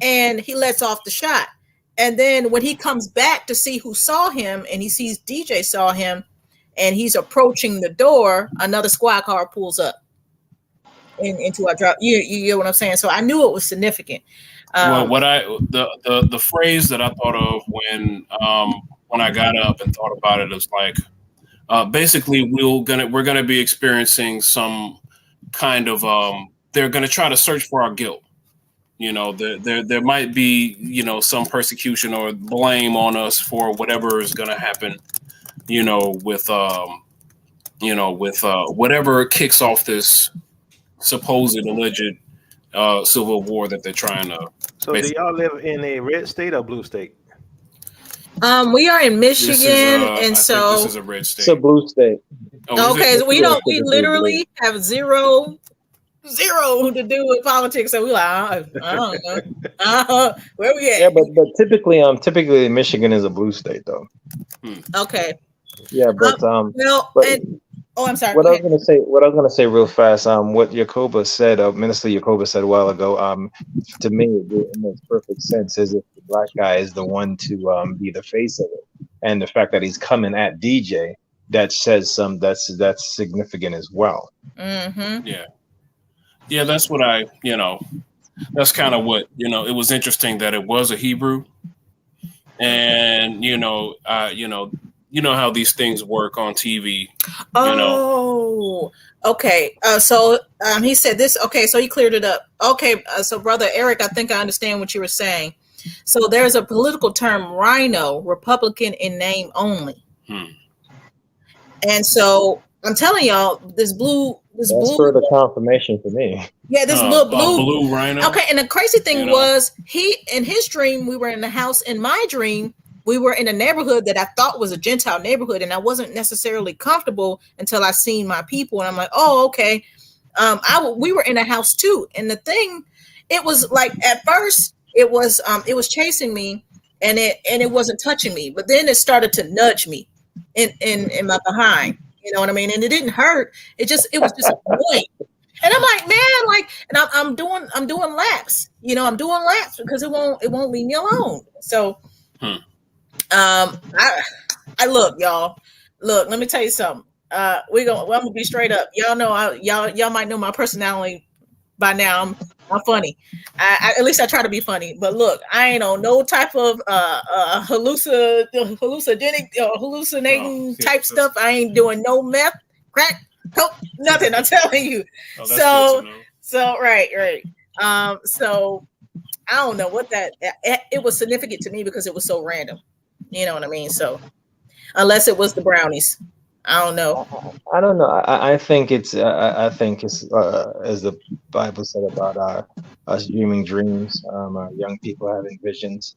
and he lets off the shot. And then when he comes back to see who saw him, and he sees DJ saw him, and he's approaching the door, another squad car pulls up into our drop. You get what I'm saying? So I knew it was significant. The phrase that I thought of when I got up and thought about it is like, basically we're gonna be experiencing some kind of they're gonna try to search for our guilt. There might be some persecution or blame on us for whatever is gonna happen. With whatever kicks off this supposed alleged civil war that they're trying to. So do y'all live in a red state or blue state? We are in Michigan, and so this is a red state. It's a blue state. Okay, so we literally have zero to do with politics. So we I don't know. Where we at? Yeah, but typically Michigan is a blue state though. Okay. Yeah, but I'm sorry. What I was gonna say real fast. What Yacoba said, Minister Yacoba said a while ago. To me, it makes perfect sense. Is if the black guy is the one to be the face of it, and the fact that he's coming at DJ, that says that's significant as well. Mm-hmm. Yeah, that's what that's kind of what it was interesting that it was a Hebrew, and you know how these things work on TV. Oh, okay. So he said this. Okay, so he cleared it up. Okay, so brother Eric, I think I understand what you were saying. So there's a political term, rhino, Republican in name only. And so I'm telling y'all, that's further confirmation for me. Yeah, this little blue rhino. Okay, and the crazy thing was, in his dream, we were in the house. In my dream, we were in a neighborhood that I thought was a Gentile neighborhood, and I wasn't necessarily comfortable until I seen my people, and I'm like, oh, okay. We were in a house too, and the thing, it was like at first it was chasing me, and it wasn't touching me, but then it started to nudge me in my behind. You know what I mean? And it didn't hurt. It was just annoying. And I'm like, man, like, and I'm doing laps. I'm doing laps because it won't leave me alone. So, I look, y'all. Look, let me tell you something. I'm gonna be straight up. Y'all know, y'all might know my personality by now. I'm funny. At least I try to be funny. But look, I ain't on no type of hallucinating type stuff. I ain't doing no meth, crack, coke, nothing. I'm telling you. So right. So I don't know what that. It was significant to me because it was so random. You know what I mean? So unless it was the brownies. I don't know. I think it's as the Bible said about us dreaming dreams, young people having visions,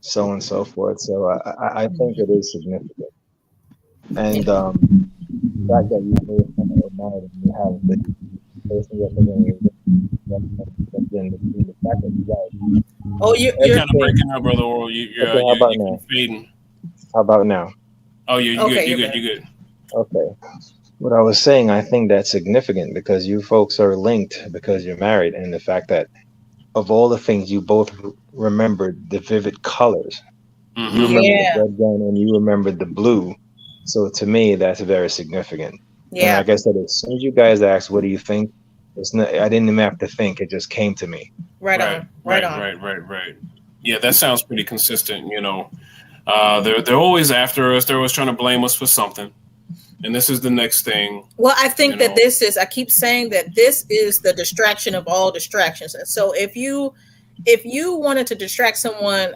so on and so forth. So I think it is significant. And the fact that you live at night and you have the person representing the fact that you guys. Oh, you're kind of breaking up, brother. Or you're fading. How about now? Oh, you're good. You're good. Okay. What I was saying, I think that's significant because you folks are linked because you're married, and the fact that of all the things you both remembered the vivid colors. Mm-hmm. You remember the red gun and you remembered the blue. So to me, that's very significant. Yeah. And like I said, as soon as you guys asked, what do you think? I didn't even have to think. It just came to me. Right on. Yeah, that sounds pretty consistent. They're always after us. They're always trying to blame us for something. And this is the next thing. Well, I think that I keep saying that this is the distraction of all distractions. And so if you wanted to distract someone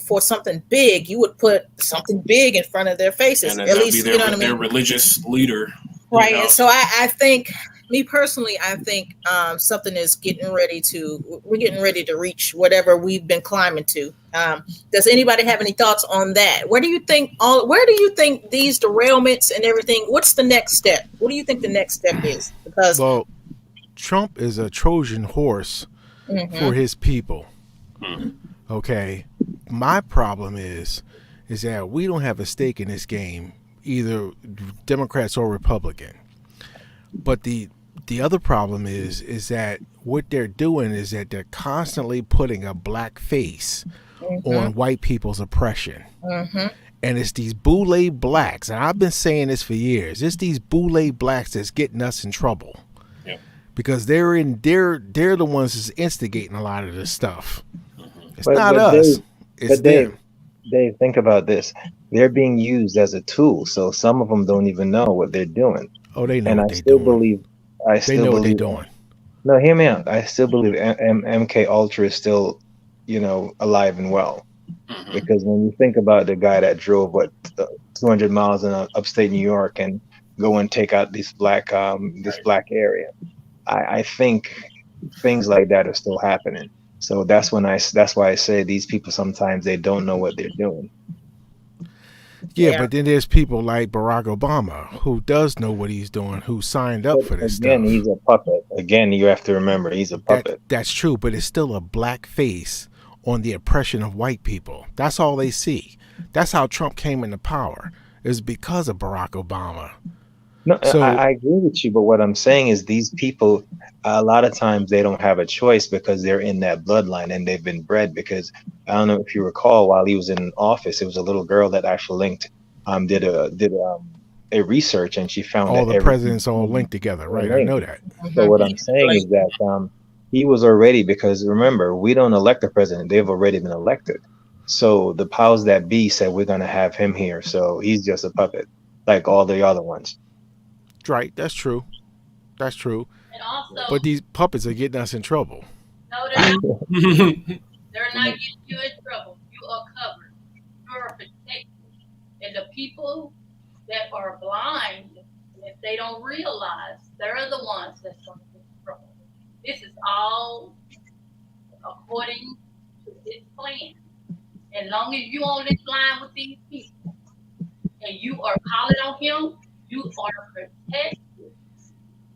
for something big, you would put something big in front of their faces. And at least, you know what I mean? Their religious leader. Right. And so I think, me personally, I think something is we're getting ready to reach whatever we've been climbing to. Does anybody have any thoughts on that? Where do you think these derailments and everything, what's the next step? What do you think the next step is? Because Trump is a Trojan horse for his people. Okay. My problem is that we don't have a stake in this game, either Democrats or Republican. But the other problem is that what they're doing is that they're constantly putting a black face on white people's oppression. And it's these boule blacks, and I've been saying this for years, it's these boule blacks that's getting us in trouble. Because they're the ones that's instigating a lot of this stuff. It's not us. It's them. Dave, think about this. They're being used as a tool, so some of them don't even know what they're doing. Oh, they know and what I still doing. They know what they're doing. No, hear me out. I still believe MK Ultra is still, alive and well. Because when you think about the guy that drove 200 miles in upstate New York and go and take out this black area, I think things like that are still happening. So that's why I say these people sometimes they don't know what they're doing. Yeah, but then there's people like Barack Obama who does know what he's doing, who signed up for this stuff. Again, he's a puppet. Again, you have to remember he's a puppet. That's true, but it's still a black face on the oppression of white people. That's all they see. That's how Trump came into power. It's because of Barack Obama. No, so, I agree with you, but what I'm saying is these people, a lot of times they don't have a choice because they're in that bloodline and they've been bred because I don't know if you recall, while he was in office, it was a little girl that actually did a research, and she found All that the presidents all linked together, right? I know that. So what I'm saying is that he was already, because remember, we don't elect the president; they've already been elected. So the powers that be said we're going to have him here, so he's just a puppet, like all the other ones. Right, that's true. That's true. And also, but these puppets are getting us in trouble. No, they're not. They're not getting you in trouble. You are covered. You are protected. And the people that are blind, if they don't realize, they're the ones that's going to get in trouble. This is all according to his plan. As long as you on this line with these people and you are calling on him, you are protected.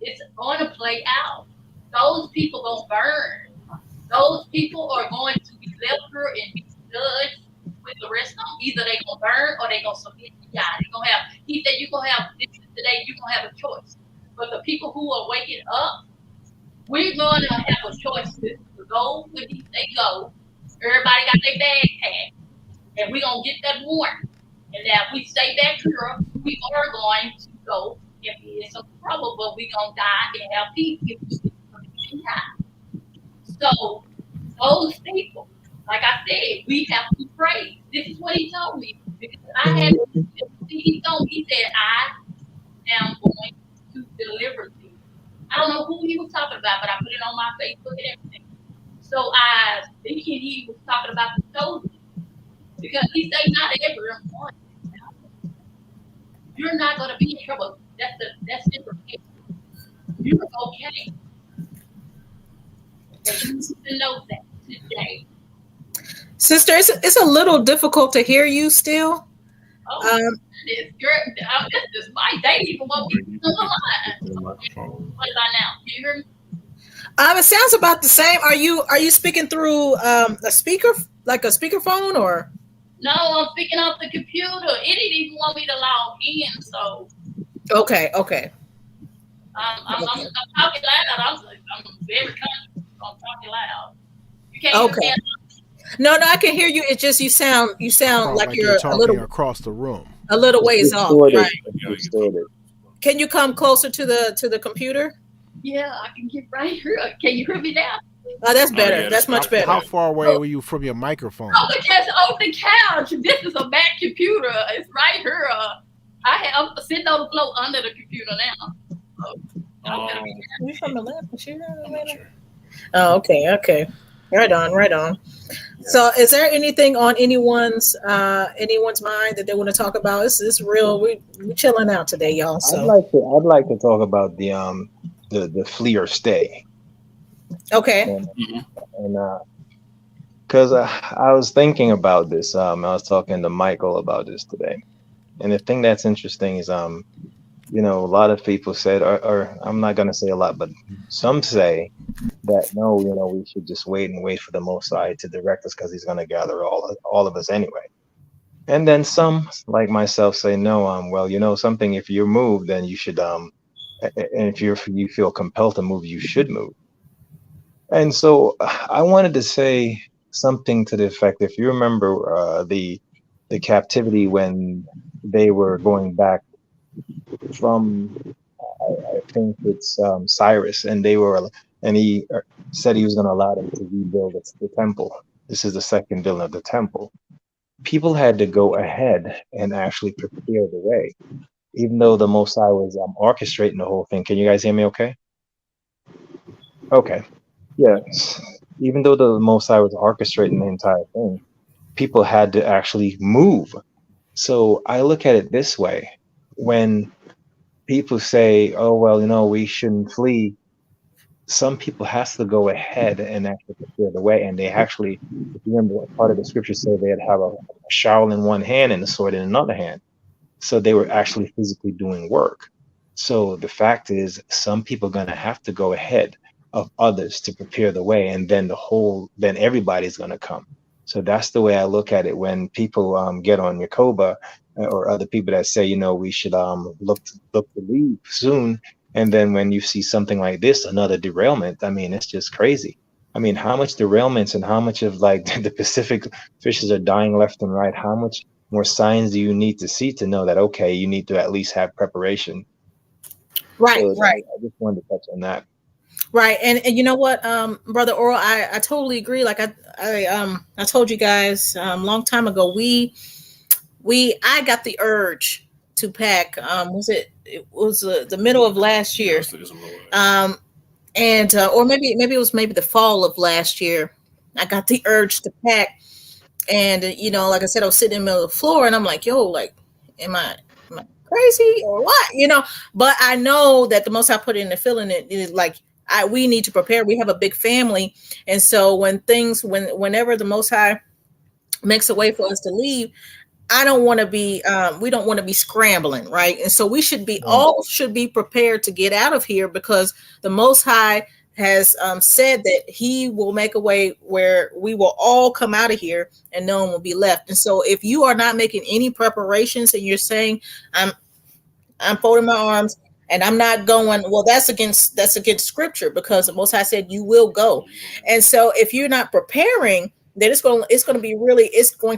It's going to play out. Those people going to burn. Those people are going to be left here and be judged with the rest of them. Either they going to burn or they going to submit to God. He said you're going to have, this today, you're going to have a choice. But the people who are waking up, we're going to have a choice to go when he say go. Everybody got their bag packed. And we're going to get that warrant. And now if we stay back here, we are going to go and be in some trouble, but we're going to die and have peace if we die. So those people, like I said, we have to pray. This is what he told me. Because he told me, he said, I am going to deliver thee. I don't know who he was talking about, but I put it on my Facebook and everything. So I thinking he was talking about the chosen. Because he said not everyone. You're not going to be in trouble. That's implication. You're okay. And you need to know that today. Sister, it's a little difficult to hear you still. Oh, this is my day. Even want me to the line. What about now? Can you hear me? It sounds about the same. Are you speaking through a speaker, like a speakerphone, or? No, I'm picking up the computer. It didn't even want me to log in, so. Okay. I'm talking loud. I'm very conscious. I'm talking loud. You can't hear me. No, I can hear you. It's just you sound like you're talking a little across the room, a little ways off. Right? Distorted. Can you come closer to the computer? Yeah, I can get right here. Can you hear me now? Oh, that's better. Yeah, that's much better. How far away were you from your microphone? Oh, just on the couch. This is a Mac computer. It's right here. I'm sitting on the floor under the computer now. You from the left? Oh, okay. Right on. So, is there anything on anyone's mind that they want to talk about? It's real. We chilling out today, y'all. So I'd like to talk about the flee or stay. Okay. And because I was thinking about this, I was talking to Michael about this today, and the thing that's interesting is, a lot of people said, or I'm not gonna say a lot, but some say that no, we should just wait for the Most High to direct us because He's gonna gather all of us anyway. And then some, like myself, say no. Well, something. If you're moved, then you should. And if you feel compelled to move, you should move. And so I wanted to say something to the effect, if you remember the captivity when they were going back from, I think it's Cyrus, and he said he was going to allow them to rebuild the temple. This is the second building of the temple. People had to go ahead and actually prepare the way, even though the Most High was orchestrating the whole thing. Can you guys hear me okay? Okay. Yeah, even though the Most High was orchestrating the entire thing, people had to actually move. So I look at it this way: when people say, "Oh, well, we shouldn't flee," some people has to go ahead and actually prepare the way. And they actually, if you remember what part of the scripture said, they'd have a shovel in one hand and a sword in another hand. So they were actually physically doing work. So the fact is, some people are going to have to go ahead of others to prepare the way, and then then everybody's going to come. So that's the way I look at it. When people get on Yakoba or other people that say, we should look to leave soon, and then when you see something like this, another derailment, I mean, it's just crazy. I mean, how much derailments and how much of like the Pacific fishes are dying left and right? How much more signs do you need to see to know that, okay, you need to at least have preparation? Right, So right. I just wanted to touch on that. Right. And you know what, Brother Oral, I totally agree. Like I told you guys long time ago, I got the urge to pack. It was the middle of last year. And or maybe it was the fall of last year. I got the urge to pack, and like I said, I was sitting in the middle of the floor, and I'm like, yo, like, am I crazy or what? But I know that the most I put in the feeling it like we need to prepare. We have a big family, and so whenever the Most High makes a way for us to leave, I don't want to be we don't want to be scrambling, right? And so we should be prepared to get out of here, because the Most High has said that he will make a way where we will all come out of here and no one will be left. And so if you are not making any preparations and you're saying I'm folding my arms and I'm not going, well, that's against scripture, because the Most High said you will go. And so if you're not preparing, then it's going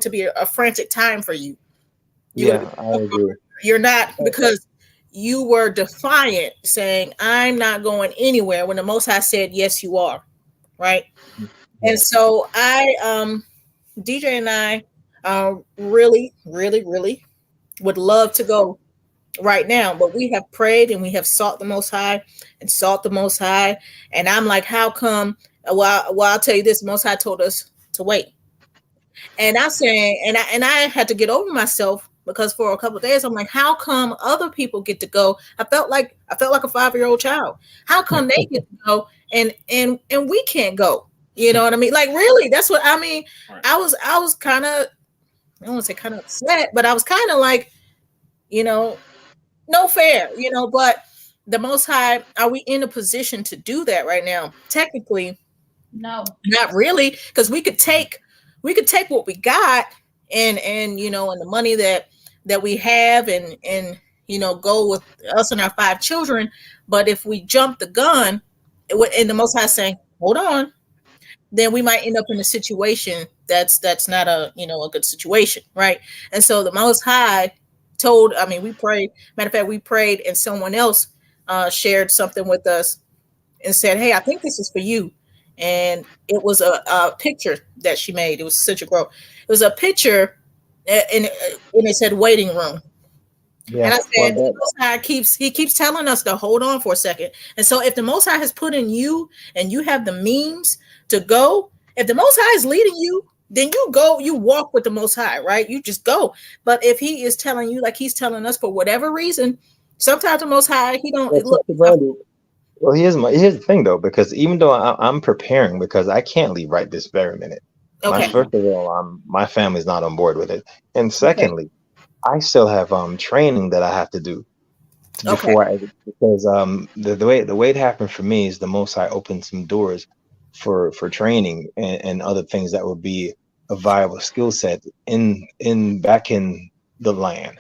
to be a frantic time for you. Yeah, I agree. You're not, because you were defiant, saying I'm not going anywhere, when the Most High said yes you are, right? Yeah. And so DJ and I really, really, really would love to go right now, but we have prayed and we have sought the Most High, and I'm like, how come? Well, I'll tell you this: the Most High told us to wait, and I'm saying, and I had to get over myself, because for a couple of days I'm like, how come other people get to go? I felt like a 5-year-old child. How come they get to go and we can't go? You know what I mean? Like, really, that's what I mean. Right. I was kind of, I don't want to say kind of upset, but I was kind of like, no fair, but the Most High, are we in a position to do that right now? Technically, no, not really, because we could take what we got and and the money that we have and go with us and our 5 children. But if we jump the gun, and the Most High saying, hold on, then we might end up in a situation that's not a a good situation, right? And so the Most High we prayed. Matter of fact, we prayed, and someone else shared something with us and said, hey, I think this is for you. And it was a picture that she made. It was such a growth. It was a picture, and it said waiting room. Yeah. And I said, the Most High keeps telling us to hold on for a second. And so if the Most High has put in you and you have the means to go, if the Most High is leading you, then you go, you walk with the Most High, right? You just go. But if he is telling you, like he's telling us, for whatever reason, sometimes the Most High, he don't look. Well, here's the thing though, because even though I'm preparing, because I can't leave right this very minute. Okay. First of all, my family's not on board with it, and secondly, I still have training that I have to do before because the way it happened for me is the Most High opened some doors for training and other things that would be a viable skill set back in the land,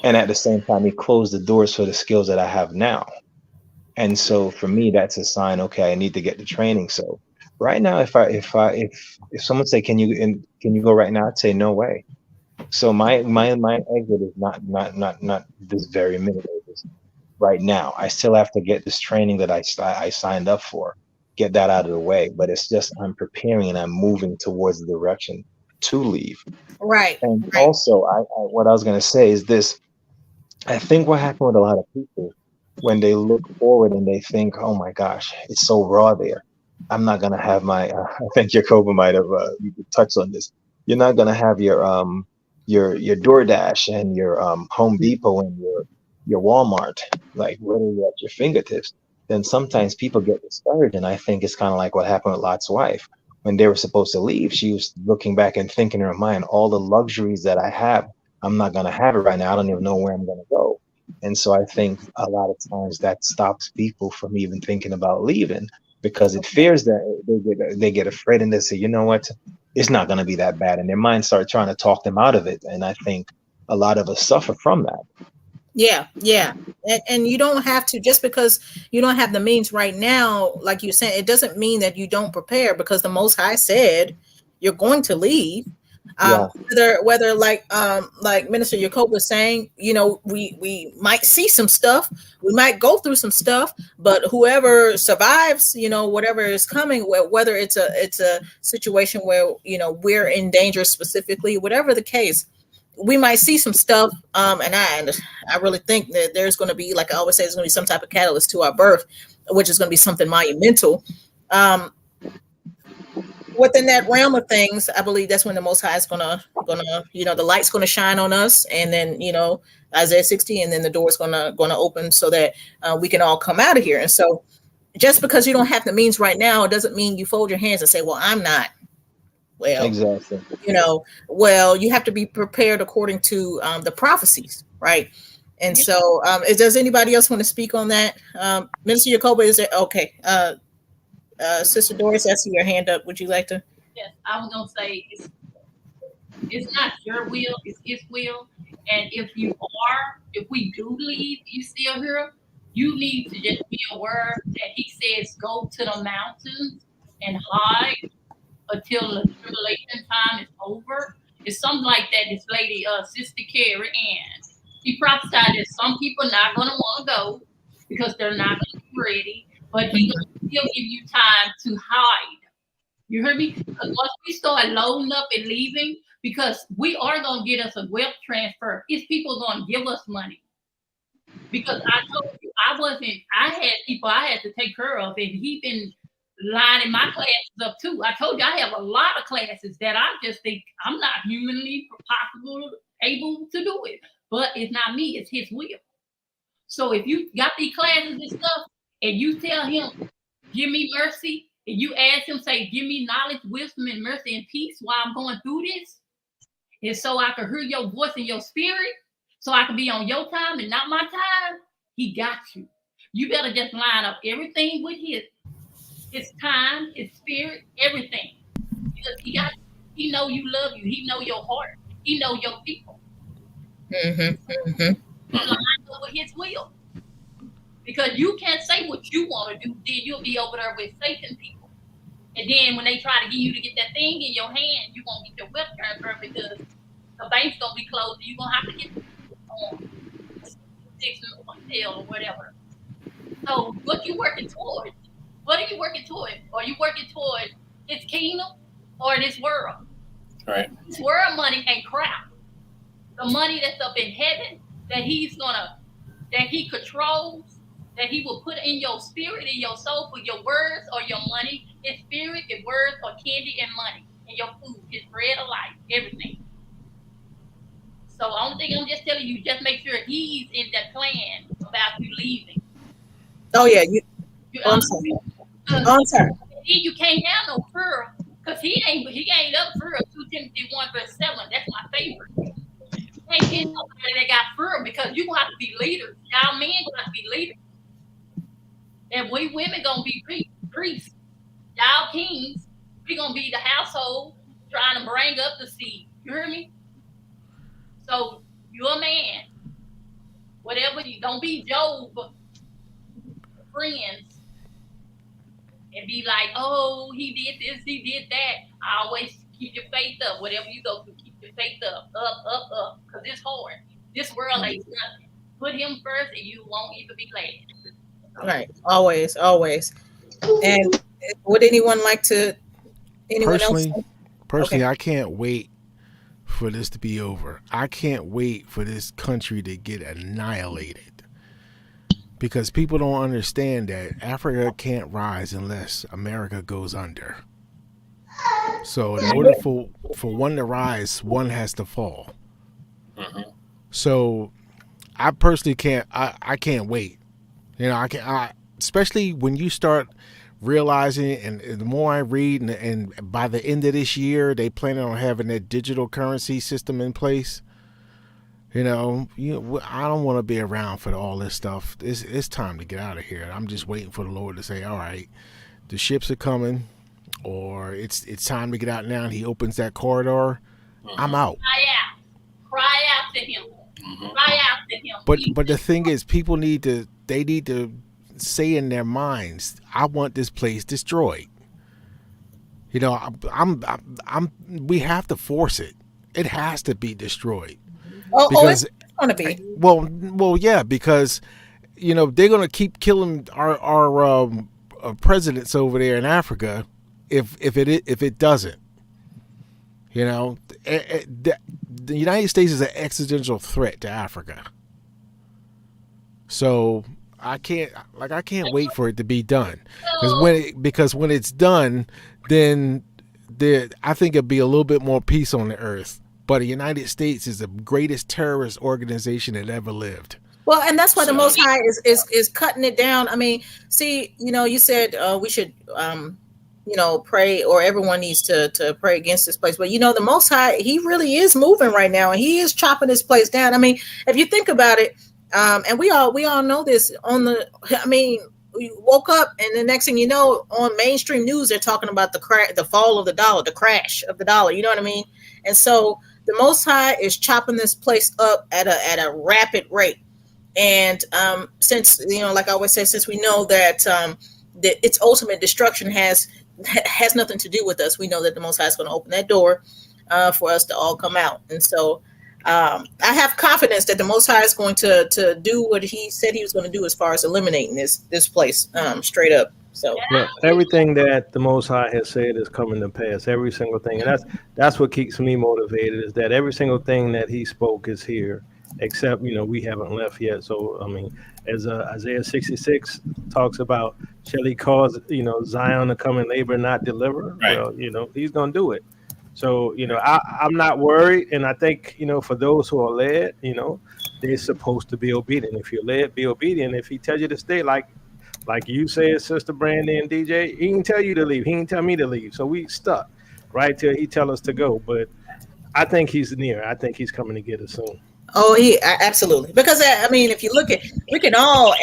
and at the same time he closed the doors for the skills that I have now. And so for me, that's a sign. Okay, I need to get the training. So right now, if someone say, can you go right now? I'd say no way. So my exit is not this very minute. Right now, I still have to get this training that I signed up for, get that out of the way. But it's just I'm preparing and I'm moving towards the direction to leave. Right. And also, what I was going to say is this. I think what happened with a lot of people, when they look forward and they think, oh my gosh, it's so raw there. I'm not going to have my, I think Jacoba might have touched on this. You're not going to have your DoorDash and your Home Depot and your Walmart, like literally at your fingertips. Then sometimes people get discouraged. And I think it's kind of like what happened with Lot's wife. When they were supposed to leave, she was looking back and thinking in her mind, all the luxuries that I have, I'm not going to have it right now. I don't even know where I'm going to go. And so I think a lot of times that stops people from even thinking about leaving, because it fears that they get afraid and they say, you know what, it's not going to be that bad. And their minds start trying to talk them out of it. And I think a lot of us suffer from that. Yeah, yeah. And you don't have to, just because you don't have the means right now, like you said, it doesn't mean that you don't prepare, because the Most High said you're going to leave. Yeah, Whether like Minister Jacob was saying, we might see some stuff, we might go through some stuff, but whoever survives, whatever is coming, whether it's a situation where we're in danger specifically, whatever the case, we might see some stuff, and I really think that there's going to be, like I always say, there's going to be some type of catalyst to our birth, which is going to be something monumental. um, Within that realm of things, I believe that's when the Most High is gonna the light's gonna shine on us, and then Isaiah 60, and then the door's gonna open so that we can all come out of here. And so, just because you don't have the means right now, it doesn't mean you fold your hands and say, "Well, I'm not." Well, exactly. you have to be prepared according to the prophecies, right? And so, does anybody else want to speak on that? Minister Jacoba, is it okay? Sister Doris, I see your hand up. Would you like to? Yes, I was gonna say it's not your will, it's his will. And if we do leave, you still here, you need to just be aware that he says go to the mountains and hide until the tribulation time is over. It's something like that. This lady, Sister Carrie Ann, he prophesied that some people not gonna want to go because they're not gonna be ready, but he's gonna still give you time to hide. You heard me? Because once we start loading up and leaving, because we are going to get us a wealth transfer, it's people going to give us money. Because I told you, I had people I had to take care of, and he been lining my classes up too. I told you I have a lot of classes that I just think I'm not humanly able to do it. But it's not me, it's his will. So if you got these classes and stuff, and you tell him, give me mercy, and you ask him, say, give me knowledge, wisdom, and mercy and peace while I'm going through this, and so I can hear your voice and your spirit, so I can be on your time and not my time, he got you. You better just line up everything with his time, his spirit, everything. Because he know you love you. He know your heart. He know your people. You line up with his will. Because you can't say what you want to do, then you'll be over there with Satan people. And then when they try to get you to get that thing in your hand, you won't get your wealth transfer because the bank's going to be closed and you're going to have to get on 6 hotel or whatever. So what you working towards? What are you working towards? Are you working towards his kingdom or this world? Right. This world money ain't crap. The money that's up in heaven that he controls, that he will put in your spirit, in your soul, for your words or your money. His spirit, his words, or candy and money, and your food, his bread of life, everything. So the only thing I'm just telling you, just make sure he's in that plan about you leaving. Oh yeah, I'm sorry. I'm sorry. You can't have no fear, because he ain't up for 2 Timothy 1:7. That's my favorite. You can't get nobody that got fear, because you gonna have to be leaders. Y'all men gonna have to be leaders. And we women gonna be priests. Y'all kings, we gonna be the household trying to bring up the seed. You hear me? So you're a man. Whatever you don't be Job friends and be like, oh, he did this, he did that. I always keep your faith up. Whatever you go through, keep your faith up, up, because it's hard. This world ain't nothing. Put him first and you won't even be last. Right. Always. And would anyone like to? Anyone else? Personally, okay. I can't wait for this to be over. I can't wait for this country to get annihilated, because people don't understand that Africa can't rise unless America goes under. So in order for one to rise, one has to fall. So I personally can't. I can't wait. Especially when you start realizing, and the more I read, and by the end of this year, they plan on having that digital currency system in place. I don't want to be around for all this stuff. It's time to get out of here. I'm just waiting for the Lord to say, all right, the ships are coming, or it's time to get out now, and he opens that corridor. I'm out. Cry out to him. cry out to him. But the thing is, people need to say in their minds, I want this place destroyed. You know, we have to force it. It has to be destroyed. It's going to be. Well, yeah, because you know they're going to keep killing our presidents over there in Africa if it doesn't. You know, the United States is an existential threat to Africa. So I can't wait for it to be done, because when it's done, then I think it'll be a little bit more peace on the earth. But the United States is the greatest terrorist organization that ever lived. Well, and that's why the Most High is cutting it down. I mean, see, you know, you said we should, you know, pray, or everyone needs to pray against this place. But you know, the Most High, He really is moving right now, and He is chopping this place down. I mean, if you think about it, and we all know this we woke up, and the next thing you know, on mainstream news, they're talking about the fall of the dollar, the crash of the dollar. You know what I mean? And so the Most High is chopping this place up at a rapid rate. And since, you know, like I always say, since we know that its ultimate destruction has nothing to do with us, we know that the Most High is going to open that door for us to all come out. And so I have confidence that the Most High is going to do what He said He was going to do as far as eliminating this place straight up. So everything that the Most High has said is coming to pass, every single thing. And that's what keeps me motivated, is that every single thing that He spoke is here, except, you know, we haven't left yet. So, I mean, as Isaiah 66 talks about, shall He cause, you know, Zion to come and labor and not deliver? Right. Well, you know, He's going to do it. So, you know, I'm not worried. And I think, you know, for those who are led, you know, they're supposed to be obedient. If you're led, be obedient. If He tells you to stay, like you said, Sister Brandy and DJ, He can tell you to leave. He can tell me to leave. So we stuck right till He tell us to go. But I think He's near. I think He's coming to get us soon. Oh, absolutely. Because I mean, if you look at,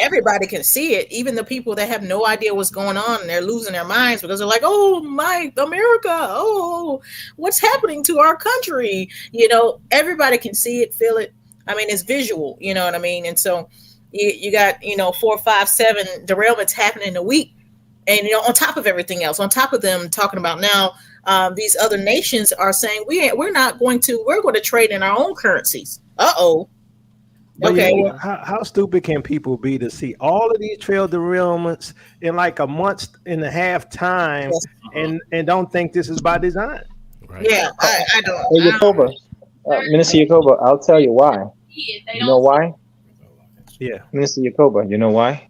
everybody can see it. Even the people that have no idea what's going on, and they're losing their minds because they're like, oh my America, oh, what's happening to our country? You know, everybody can see it, feel it. I mean, it's visual, you know what I mean? And so you got, you know, 4, 5, 7 derailments happening in a week. And, you know, on top of everything else, on top of them talking about now, these other nations are saying we're going to trade in our own currencies. Okay. You know, how stupid can people be to see all of these trail derailments in like a month and a half time, yes, and don't think this is by design? Right. Yeah, I don't. Hey, Yakoba, Minister Yakoba, I'll tell you why. You know why? Yeah, Minister Yakoba, you know why?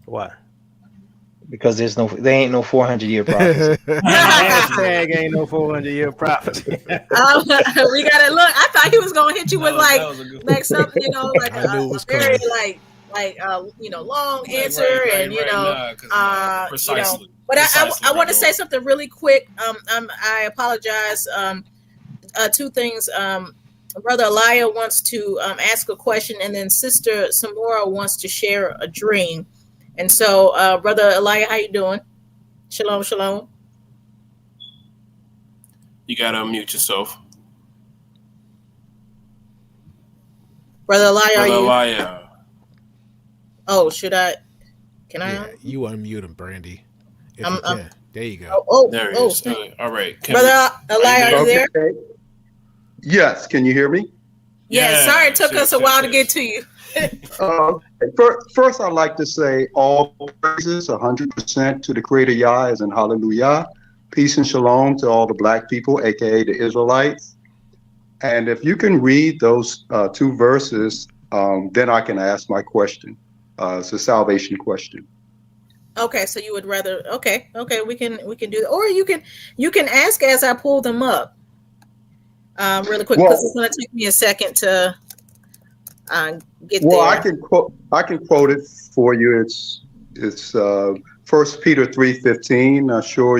Why? Because there ain't no 400-year prophecy. Hashtag ain't no 400-year prophecy. We gotta look. I thought he was gonna hit you with like something, you know, like a very you know, long answer, and you know, precisely. You know. But I want to say something really quick. I apologize. 2 things. Brother Elia wants to ask a question, and then Sister Samora wants to share a dream. And so, Brother Elia, how you doing? Shalom, shalom. You gotta unmute yourself. Brother Elia, Brother Elia. Oh, should I? Can I? Yeah, you unmute him, Brandy. If you can. There you go. There he is. All right. Brother Elia, are you there? Yes. Can you hear me? Yeah. Sorry, it took us a while to get to you. First, I'd like to say all praises 100% to the Creator Yah as in hallelujah. Peace and shalom to all the black people, aka the Israelites. And if you can read those 2 verses, then I can ask my question. It's a salvation question. Okay, so you would rather? Okay, we can do that, or you can ask as I pull them up, really quick, because it's going to take me a second to. Get there. I can quote it for you. It's 1 Peter 3:15. I'm sure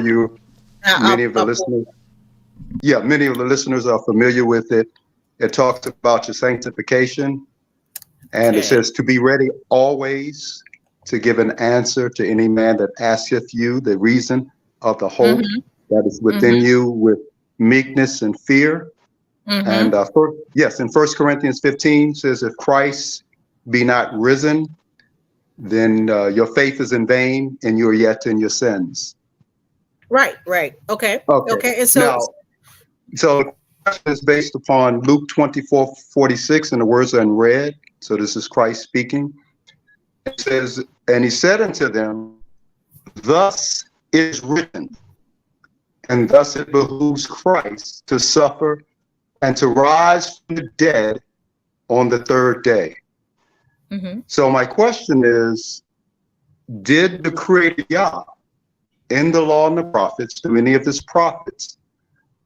many of the listeners are familiar with it. It talks about your sanctification, and it says to be ready always to give an answer to any man that asketh you the reason of the hope that is within you with meekness and fear. And in 1 Corinthians 15 says, if Christ be not risen, then your faith is in vain and you're yet in your sins. Right. Okay. And so the question is based upon Luke 24:46, and the words are in red. So this is Christ speaking. It says, and he said unto them, thus is written, and thus it behooves Christ to suffer and to rise from the dead on the third day. So my question is, did the Creator Yah in the law and the prophets, to any of his prophets,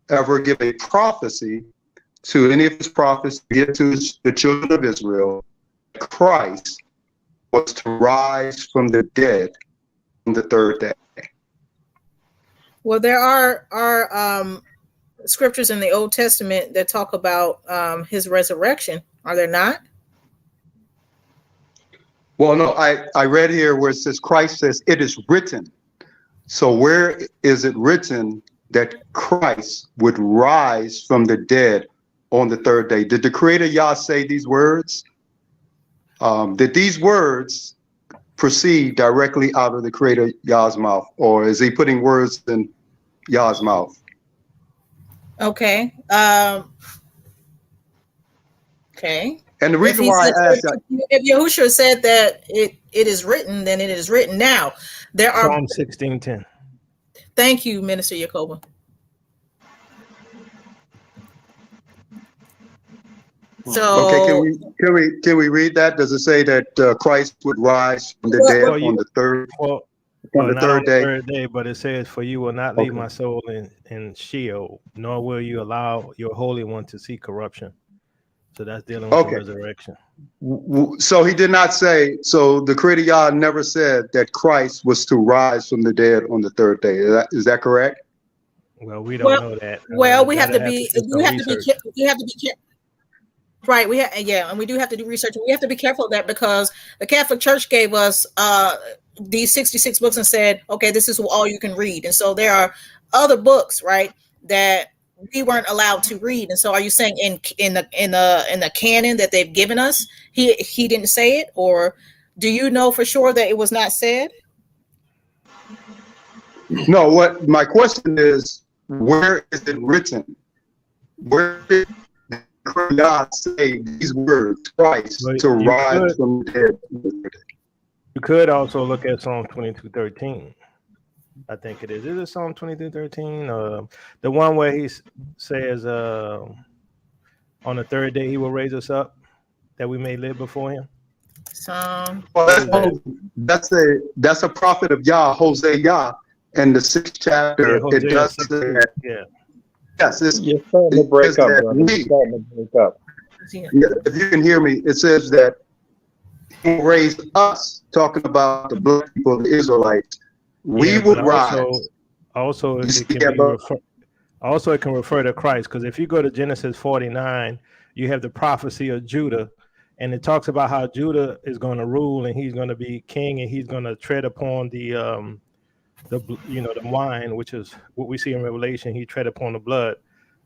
ever give a prophecy to any of his prophets to give to the children of Israel, Christ was to rise from the dead on the third day? Well, there are scriptures in the Old Testament that talk about his resurrection. Are there not? Well, no, I read here where it says, Christ says, it is written. So where is it written that Christ would rise from the dead on the third day? Did the Creator Yah say these words? Did these words proceed directly out of the Creator Yah's mouth, or is he putting words in Yah's mouth? Okay. Okay. And the reason why I asked that, if Yahushua said that it is written, then it is written. Now, there are Psalm 16:10. Thank you, Minister Yacoba. So okay, can we read that? Does it say that Christ would rise from the dead on the third? On the third day, but it says, "For you will not leave my soul in Sheol, nor will you allow your Holy One to see corruption." So that's dealing with the resurrection. So he did not say. So the Creator Yah never said that Christ was to rise from the dead on the third day. Is that correct? Well, we don't know that. Well, we have to be careful. Right, and we do have to do research. We have to be careful of that because the Catholic Church gave us these 66 books and said, okay, this is all you can read. And so there are other books, right, that we weren't allowed to read. And so are you saying in the canon that they've given us, he didn't say it, or do you know for sure that it was not said? No, what my question is, where is it written? Where did God say these words, Christ to rise from the dead? You could also look at Psalm 22:13. I think it is. Is it Psalm 22:13? The one where he says, "On the third day he will raise us up, that we may live before him." Well, that's a prophet of Yah, Hosea, in the 6th chapter. Yeah, it does say that. Yeah. Yes, you're starting to break up, brother. You're starting to break up. If you can hear me, it says that he will raise us, talking about the black people, the Israelites. We would rise. Also, it can refer to Christ, because if you go to Genesis 49, you have the prophecy of Judah, and it talks about how Judah is going to rule and he's going to be king and he's going to tread upon the wine, which is what we see in Revelation. He tread upon the blood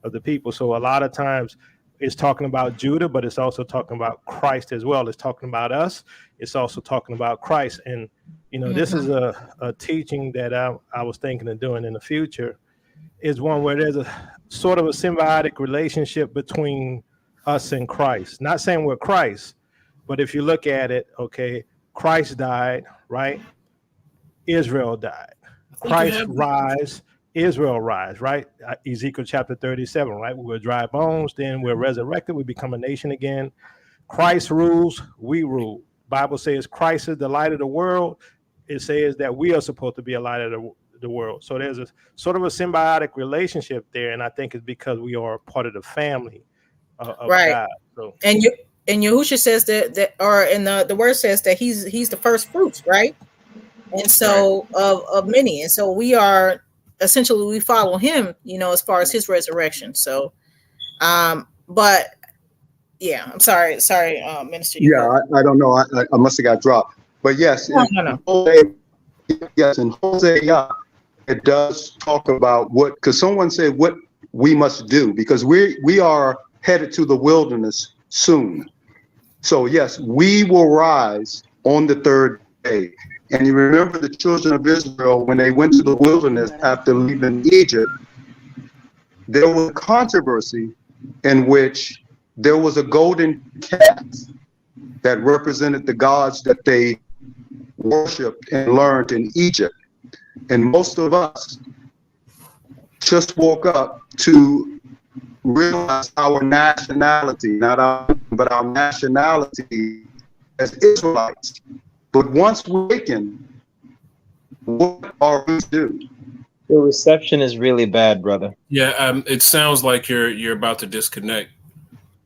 of the people. So a lot of times it's talking about Judah, but it's also talking about Christ as well. It's talking about us. It's also talking about Christ. And this is a teaching that I was thinking of doing in the future, is one where there's a sort of a symbiotic relationship between us and Christ. Not saying we're Christ, but if you look at it, okay, Christ died, right? Israel died. Christ rise, Israel rise, right? Ezekiel chapter 37, right? We're dry bones, then we're resurrected, we become a nation again. Christ rules, we rule. Bible says Christ is the light of the world. It says that we are supposed to be a light of the world. So there's a sort of a symbiotic relationship there, and I think it's because we are part of the family of God. So. And Yahushua says that or in the word says that he's the first fruits, right? And so of many, and so we are essentially, we follow him, as far as his resurrection. So, but yeah, I'm sorry, Minister. Yeah, I don't know. I must have got dropped. But yes, no. Yes, in Hosea, it does talk about because someone said, what we must do, because we are headed to the wilderness soon. So yes, we will rise on the third day. And you remember the children of Israel, when they went to the wilderness after leaving Egypt, there was a controversy in which there was a golden calf that represented the gods that they worshipped and learned in Egypt. And most of us just woke up to realize our nationality, but our nationality as Israelites. But once we awaken, what are we to do? The reception is really bad, brother. Yeah, it sounds like you're about to disconnect.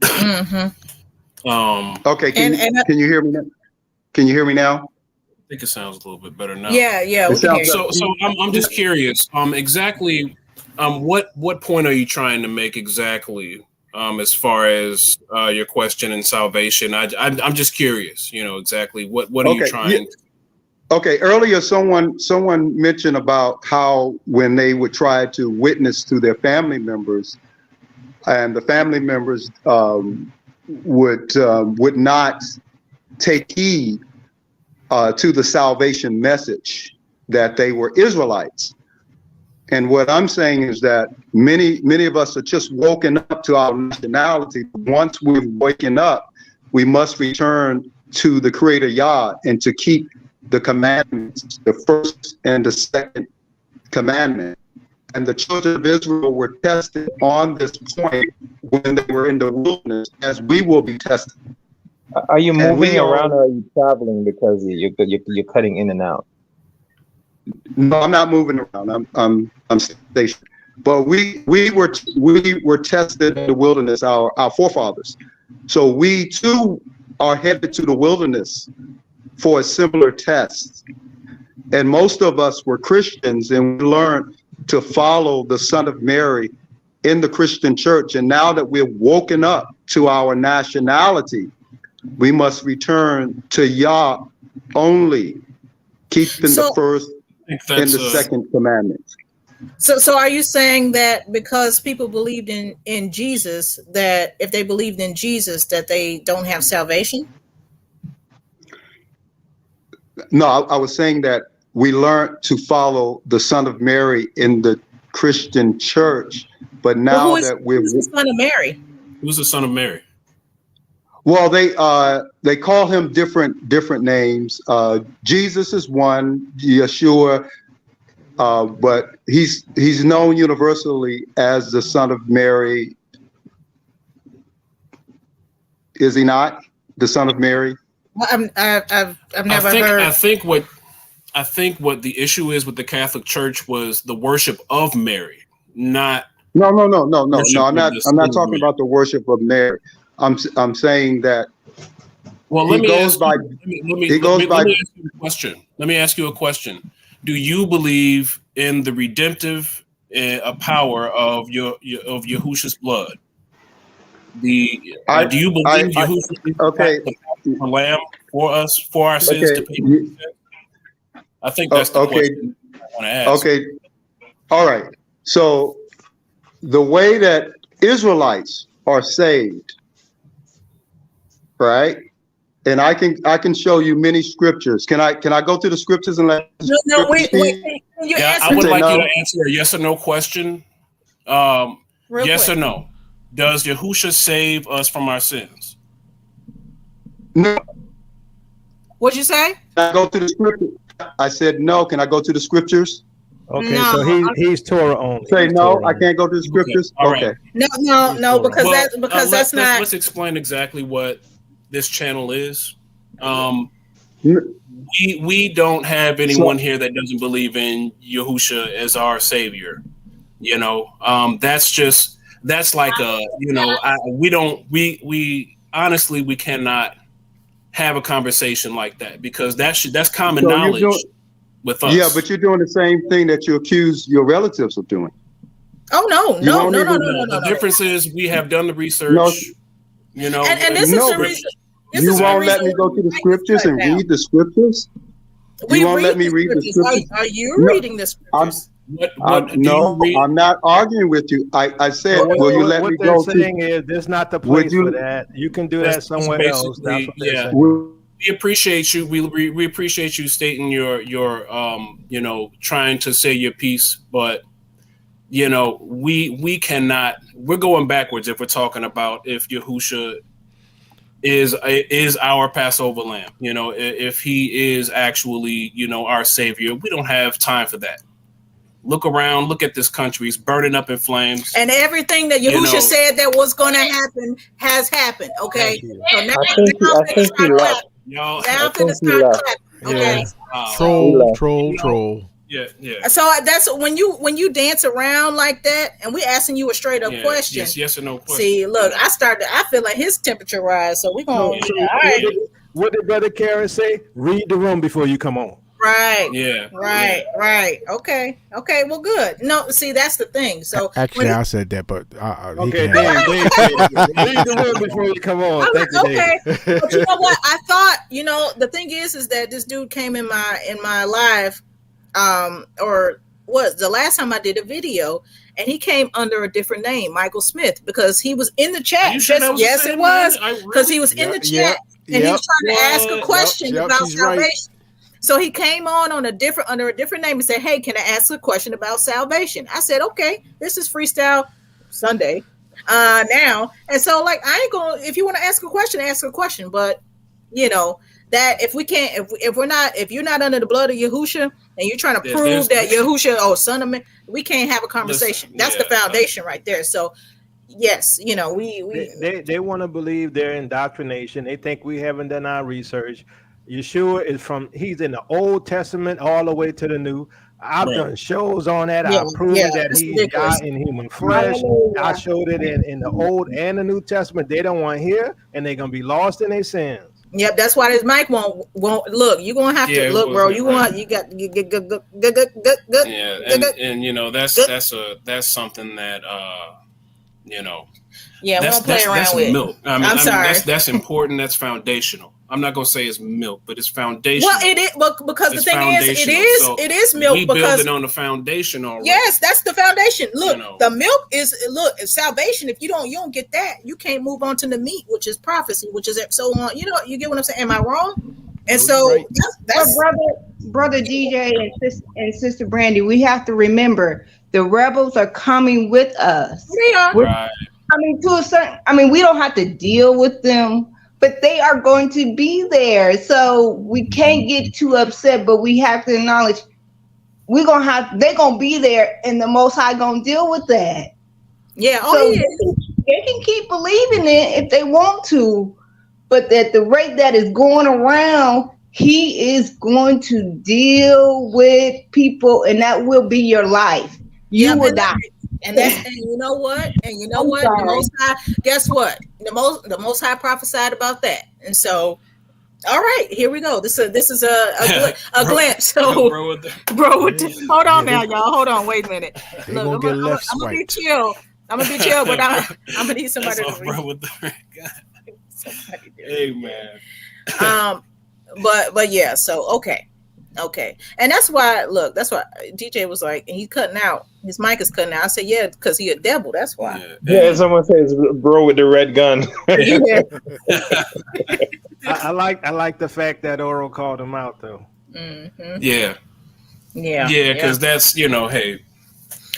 Okay, can you hear me now? Can you hear me now? I think it sounds a little bit better now. Yeah. So I'm just curious. Exactly, what point are you trying to make exactly? As far as your question and salvation, I'm just curious. Exactly what are you trying? Yeah. Okay, earlier someone mentioned about how when they would try to witness to their family members, and the family members would not take heed to the salvation message that they were Israelites. And what I'm saying is that many of us are just woken up to our nationality. Once we've waken up, we must return to the Creator Yah and to keep the commandments, the first and the second commandment. And the children of Israel were tested on this point when they were in the wilderness, as we will be tested. Are you moving around, or are you traveling, because you're cutting in and out? No, I'm not moving around. I'm stationed. But we were tested in the wilderness, our forefathers. So we too are headed to the wilderness for a similar test. And most of us were Christians, and we learned to follow the Son of Mary in the Christian church. And now that we're woken up to our nationality, we must return to Yah only, keeping the first and the second commandment. So are you saying that because people believed in Jesus, that if they believed in Jesus, that they don't have salvation? No, I was saying that we learned to follow the Son of Mary in the Christian church, but now who's the Son of Mary? Who's the Son of Mary? Well, they call him different names. Jesus is one, Yeshua, but he's known universally as the Son of Mary. Is he not the Son of Mary? Well, I've never heard. I think what the issue is with the Catholic Church was the worship of Mary, not. No. I'm not talking about the worship of Mary. I'm saying that. Well, let me ask you a question. Let me ask you a question. Do you believe in the redemptive power of Yahushua's blood? Do you believe Yahushua is the Lamb for us, for our sins to pay? I think that's the question I want to ask. Okay. All right. So the way that Israelites are saved, right? And I can show you many scriptures. Can I go to the scriptures and let? No, wait. I would like you to answer a yes or no question. Yes or no? Does Yahushua save us from our sins? No. What'd you say? Can I go to the scriptures? I said no. Can I go to the scriptures? Okay, no, so he's Torah only. Say no, I can't go to the scriptures. Okay. Right. No, because that's not. Let's explain exactly what this channel is. We don't have anyone here that doesn't believe in Yahushua as our savior. That's like we honestly we cannot have a conversation like that, because that's common knowledge with us. Yeah, but you're doing the same thing that you accuse your relatives of doing. Oh no. The difference is we have done the research. And this is the reason. You won't let me go to the scriptures and read the scriptures? You won't let me read the scriptures? Are you reading the scriptures? No, I'm not arguing with you. I said, will you let me go? What they're saying is, there's not the place for that. You can do that somewhere else. That's what they're saying. We appreciate you. We appreciate you stating your trying to say your piece, but we cannot. We're going backwards if we're talking about if Yahusha is our Passover lamb. If he is actually our savior, we don't have time for that. Look around. Look at this country. It's burning up in flames. And everything that Yahusha said that was going to happen has happened. Okay. So now I think he left. Y'all, now it's not clapping. Okay. Troll. Yeah. So that's when you dance around like that, and we asking you a straight up question. Yes or no question. See, look, I feel like his temperature rise, so we're gonna. All right. What did Brother Karen say? Read the room before you come on. Right. Yeah. Right. Okay. Well, good. No, see, that's the thing. So actually, I said that, but okay, Dave, read the room before you come on. Thank you, okay. But you know what? I thought, the thing is that this dude came in my live, or was the last time I did a video, and he came under a different name, Michael Smith, because he was in the chat. Yes, it was, because he was in the chat, and he was trying to ask a question about salvation. Right. So he came under a different name and said, "Hey, can I ask a question about salvation?" I said, "Okay, this is Freestyle Sunday now." And so, like, I ain't gonna. If you want to ask a question. But that if you're not under the blood of Yahusha and you're trying to prove that Yahusha, son of man, we can't have a conversation. That's the foundation right there. So yes, they want to believe their indoctrination. They think we haven't done our research. Yeshua he's in the Old Testament all the way to the New. I've done shows on that. I've proven that he's God in human flesh. I showed it in the Old and the New Testament. They don't want to hear, and they're gonna be lost in their sins. Yep, that's why this mic won't look. You're gonna have to look, bro. That's something that we don't play around that's with. Milk. I'm sorry. That's important. That's foundational. I'm not gonna say it's milk, but it's foundational. Well, it is, because the thing is, it is milk. We because building on the foundation already. Yes, that's the foundation. Look, the milk is salvation. If you don't get that, you can't move on to the meat, which is prophecy, which is so on. You get what I'm saying? Am I wrong? And so that's brother DJ and sister Brandy. We have to remember the rebels are coming with us. They are. Right. We don't have to deal with them, but they are going to be there. So we can't get too upset, but we have to acknowledge they're gonna be there, and the Most High gonna deal with that. Yeah. They can keep believing it if they want to, but at the rate that is going around, he is going to deal with people, and that will be your life. You will die. And you know what? The Most High, guess what? The Most High prophesied about that. And so, all right, here we go. This is a glimpse. So, hold on now, y'all. Hold on. Wait a minute. Look, I'm gonna be chill. But I'm gonna need somebody to read. With the hey man. But yeah. So okay, and that's why DJ was like, he's cutting out. His mic is cutting out. I said, yeah, because he a devil. That's why. Yeah, someone says, bro with the red gun. I like the fact that Oral called him out though. Mm-hmm. Yeah, because that's hey.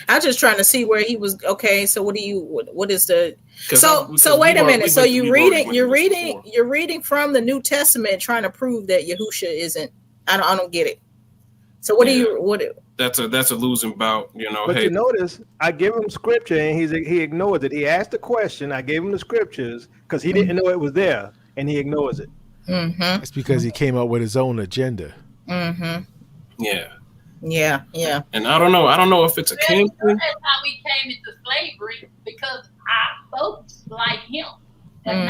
I'm just trying to see where he was. Okay, so what is the? So wait a minute. So you're reading from the New Testament, trying to prove that Yahusha isn't. I don't get it. So what? That's a losing bout, But you notice, I give him scripture and he ignores it. He asked the question. I gave him the scriptures because he didn't know it was there, and he ignores it. Mm-hmm. It's because he came up with his own agenda. Mm-hmm. Yeah. And I don't know if it's a king thing. That's how we came into slavery, because our folks like him and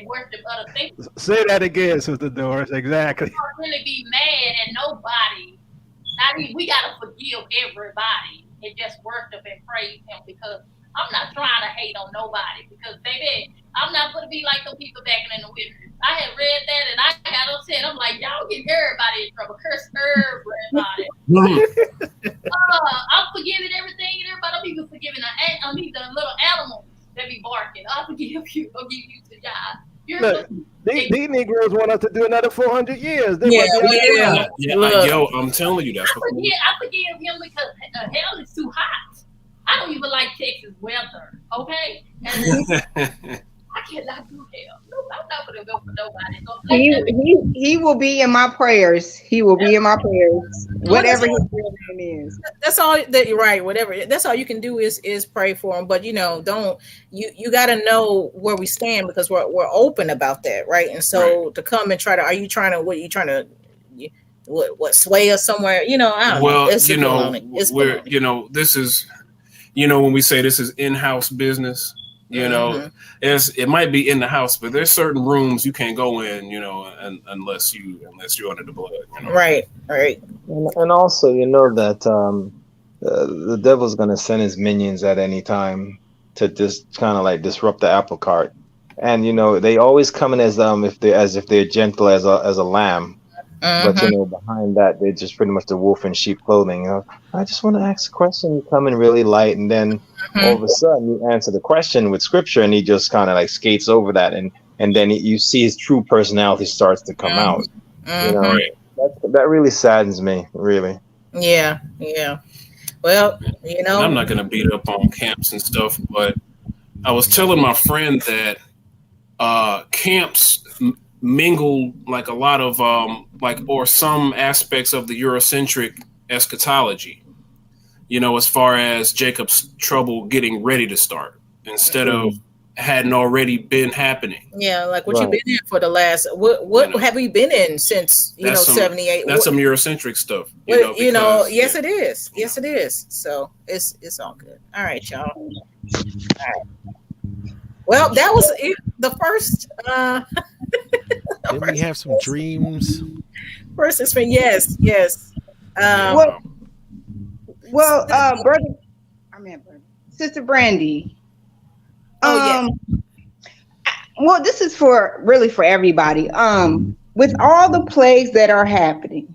worship other things. Say that again, Sister Doris. Exactly. You don't really be mad at nobody. We gotta forgive everybody and just worship and praise him, because I'm not trying to hate on nobody, because baby, I'm not gonna be like the people back in the wilderness. I had read that and I got upset. I'm like, y'all getting everybody in trouble. Curse everybody. I'm forgiving everything and everybody. I'm even forgiving the little animals that be barking. I forgive you. I'll give you to God. Look, these Negroes want us to do another 400 years. They Yeah, might be out yeah. Yo, I'm telling you that. I forgive him because hell is too hot. I don't even like Texas weather. Okay, and I cannot do hell. No, I'm not gonna go for nobody. So He will be in my prayers. He will be in my prayers. Whatever his real name is. That's all that you're right. Whatever. That's all you can do is pray for him. But don't you got to know where we stand because we're open about that, right? And so to come and try to, are you trying to what sway us somewhere? I don't know. It's baloney. This is when we say this is in-house business. It might be in the house, but there's certain rooms you can't go in, unless you're under the blood. Right. And also, that the devil's gonna send his minions at any time to just kind of like disrupt the apple cart, and they always come in as if they're gentle as a lamb. But behind that, they're just pretty much the wolf in sheep clothing. I just want to ask a question. You come in really light, and then all of a sudden you answer the question with scripture, and he just kind of like skates over that, and then you see his true personality starts to come out. That really saddens me, really. Yeah. Well, I'm not gonna beat up on camps and stuff, but I was telling my friend that camps mingle like a lot of or some aspects of the Eurocentric eschatology, as far as Jacob's trouble getting ready to start instead of hadn't already been happening. Yeah, like what you've been in for the last what have we been in since 78? That's some Eurocentric stuff. Yes it is. Yes it is. So it's all good. All right, y'all. All right. Well, that was it, the first Didn't we have some dreams? First experience, yes. Sister Brandy. Oh yeah. Well, this is really for everybody. With all the plagues that are happening,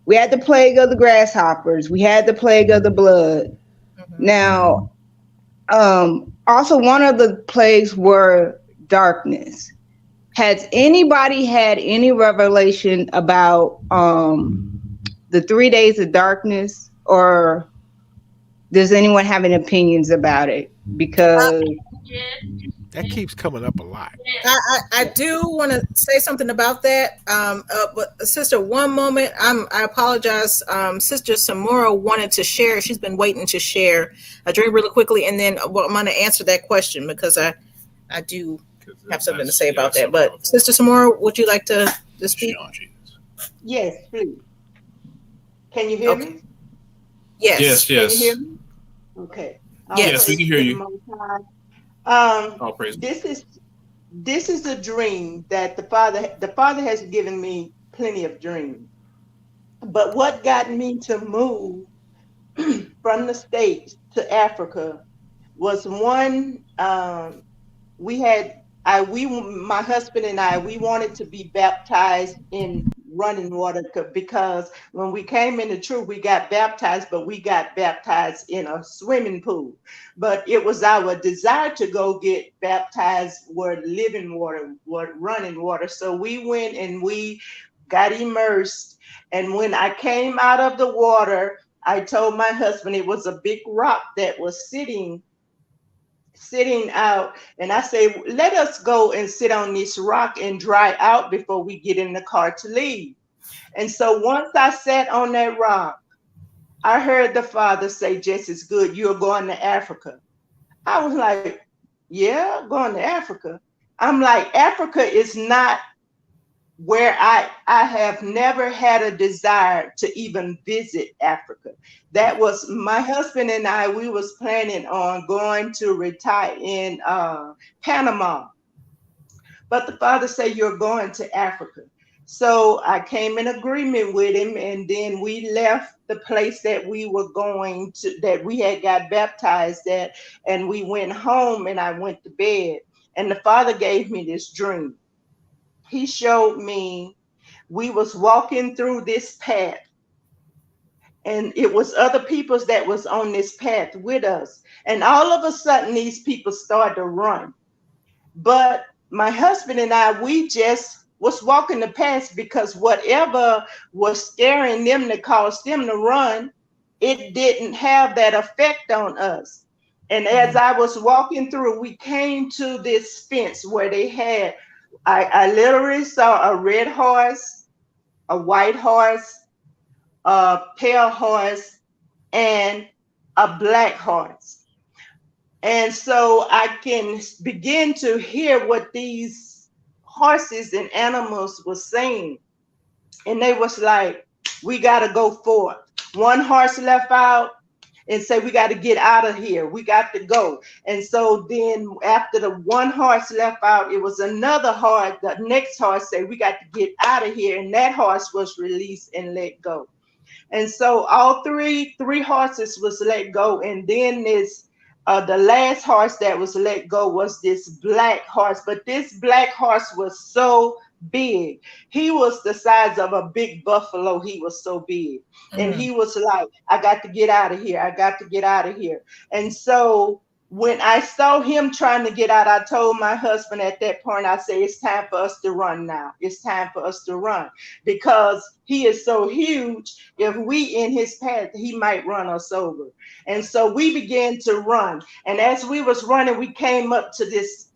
we had the plague of the grasshoppers, we had the plague of the blood. Now, also one of the plagues were darkness. Has anybody had any revelation about the 3 days of darkness, or does anyone have any opinions about it? Because that keeps coming up a lot. I do want to say something about that. But sister, one moment. I apologize. Sister Samora wanted to share. She's been waiting to share a dream really quickly, and then I'm going to answer that question because I do have something to say about that. But Sister Samora, would you like to speak? Yes, please. Can you hear me? Yes. Can you hear me? Okay. Yes, we can hear you. This is a dream that the Father has given me plenty of dreams. But what got me to move from the States to Africa was one, my husband and I, we wanted to be baptized in running water because when we came into truth, we got baptized, but we got baptized in a swimming pool. But it was our desire to go get baptized where living water, running water. So we went and we got immersed. And when I came out of the water, I told my husband it was a big rock that was sitting out, and I say, let us go and sit on this rock and dry out before we get in the car to leave. And so once I sat on that rock, I heard the Father say, just as good, you're going to Africa. I was like, yeah, going to Africa. I'm like, Africa is not where I have never had a desire to even visit Africa. That was my husband and I, we was planning on going to retire in Panama. But the Father said, you're going to Africa. So I came in agreement with him, and then we left the place that we were going to, that we had got baptized at, and we went home and I went to bed. And the Father gave me this dream. He showed me we was walking through this path, and it was other peoples that was on this path with us. And all of a sudden, these people started to run. But my husband and I, we just was walking the path because whatever was scaring them that caused them to run, it didn't have that effect on us. And as I was walking through, we came to this fence where they had, I literally saw a red horse, a white horse, a pale horse, and a black horse. And so I can begin to hear what these horses and animals were saying. And they was like, we got to go forward. One horse left out and said, we got to get out of here. We got to go. And so then after the one horse left out, it was another horse. The next horse said, we got to get out of here. And that horse was released and let go. And so all three horses was let go. And then this, the last horse that was let go was this black horse. But this black horse was so big. He was the size of a big buffalo. He was so big. And he was like, I got to get out of here. I got to get out of here. And so when I saw him trying to get out, I told my husband at that point, I said, it's time for us to run now. It's time for us to run because he is so huge. If we in his path, he might run us over. And so we began to run. And as we was running, we came up to this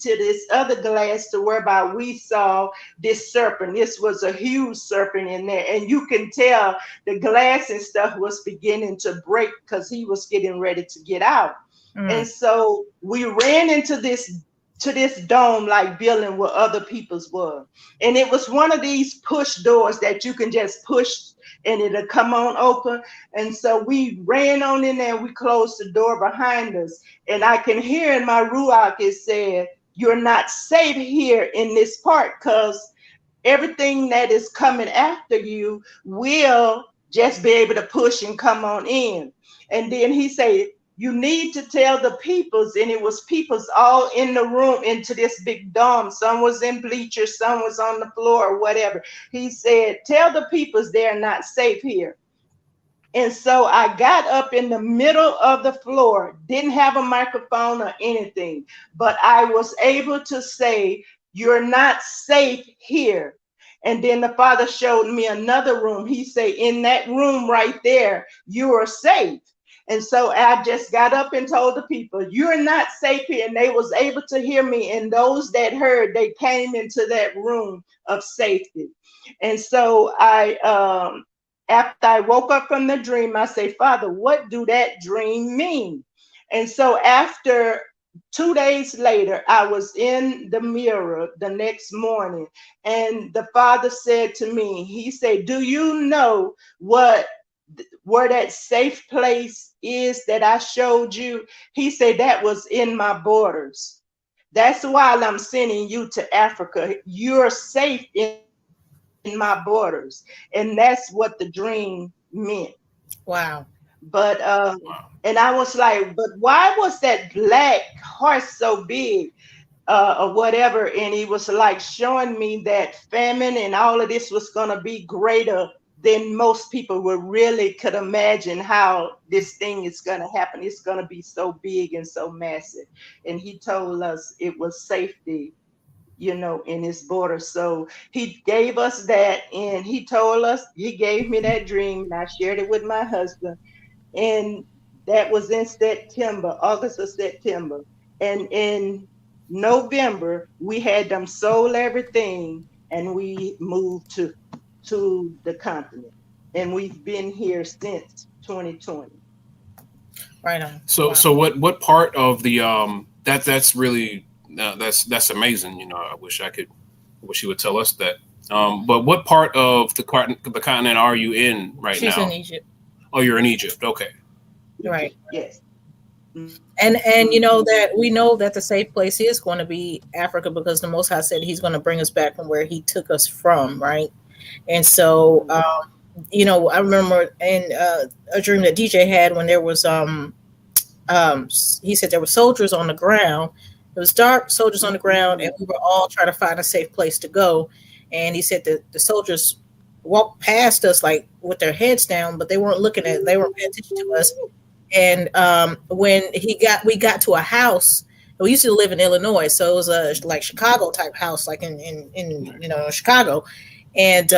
other glass to whereby we saw this serpent. This was a huge serpent in there. And you can tell the glass and stuff was beginning to break because he was getting ready to get out. And so we ran into this dome like building where other people's were. And it was one of these push doors that you can just push and it'll come on open. And so we ran on in there and we closed the door behind us. And I can hear in my ruach it said, you're not safe here in this part because everything that is coming after you will just be able to push and come on in. And then he said, you need to tell the peoples, and it was peoples all in the room into this big dome. Some was in bleachers, some was on the floor or whatever. He said, tell the peoples they're not safe here. And so I got up in the middle of the floor, didn't have a microphone or anything, but I was able to say, you're not safe here. And then the Father showed me another room. He said, in that room right there, you are safe. And so I just got up and told the people, you're not safe here. And they was able to hear me. And those that heard, they came into that room of safety. And so after I woke up from the dream, I say, Father, what do that dream mean? And so after 2 days later, I was in the mirror the next morning. And the Father said to me, he said, do you know where that safe place is that I showed you? He said that was in my borders. That's why I'm sending you to Africa. You're safe in my borders. And that's what the dream meant. Wow. But and I was like, but why was that black horse so big? Or whatever. And he was like showing me that famine and all of this was going to be greater than most people would really could imagine how this thing is going to happen. It's going to be so big and so massive. And he told us it was safety, in his border. So he gave us that, and he told us, he gave me that dream, and I shared it with my husband. And that was in September, August or September. And in November, we had them sold everything, and we moved to the continent, and we've been here since 2020. Right on. So, wow. So what part of the that's really that's amazing. I wish you would tell us that. But what part of the continent are you in right now? She's in Egypt. Oh, you're in Egypt. Okay. Right. Yes. And that we know that the safe place is going to be Africa because the Most High said He's going to bring us back from where He took us from, right? And so, I remember in a dream that DJ had when there was, he said there were soldiers on the ground. It was dark, soldiers on the ground, and we were all trying to find a safe place to go. And he said that the soldiers walked past us like with their heads down, but they weren't they weren't paying attention to us. And when we got to a house. We used to live in Illinois, so it was a like Chicago type house, like in Chicago. And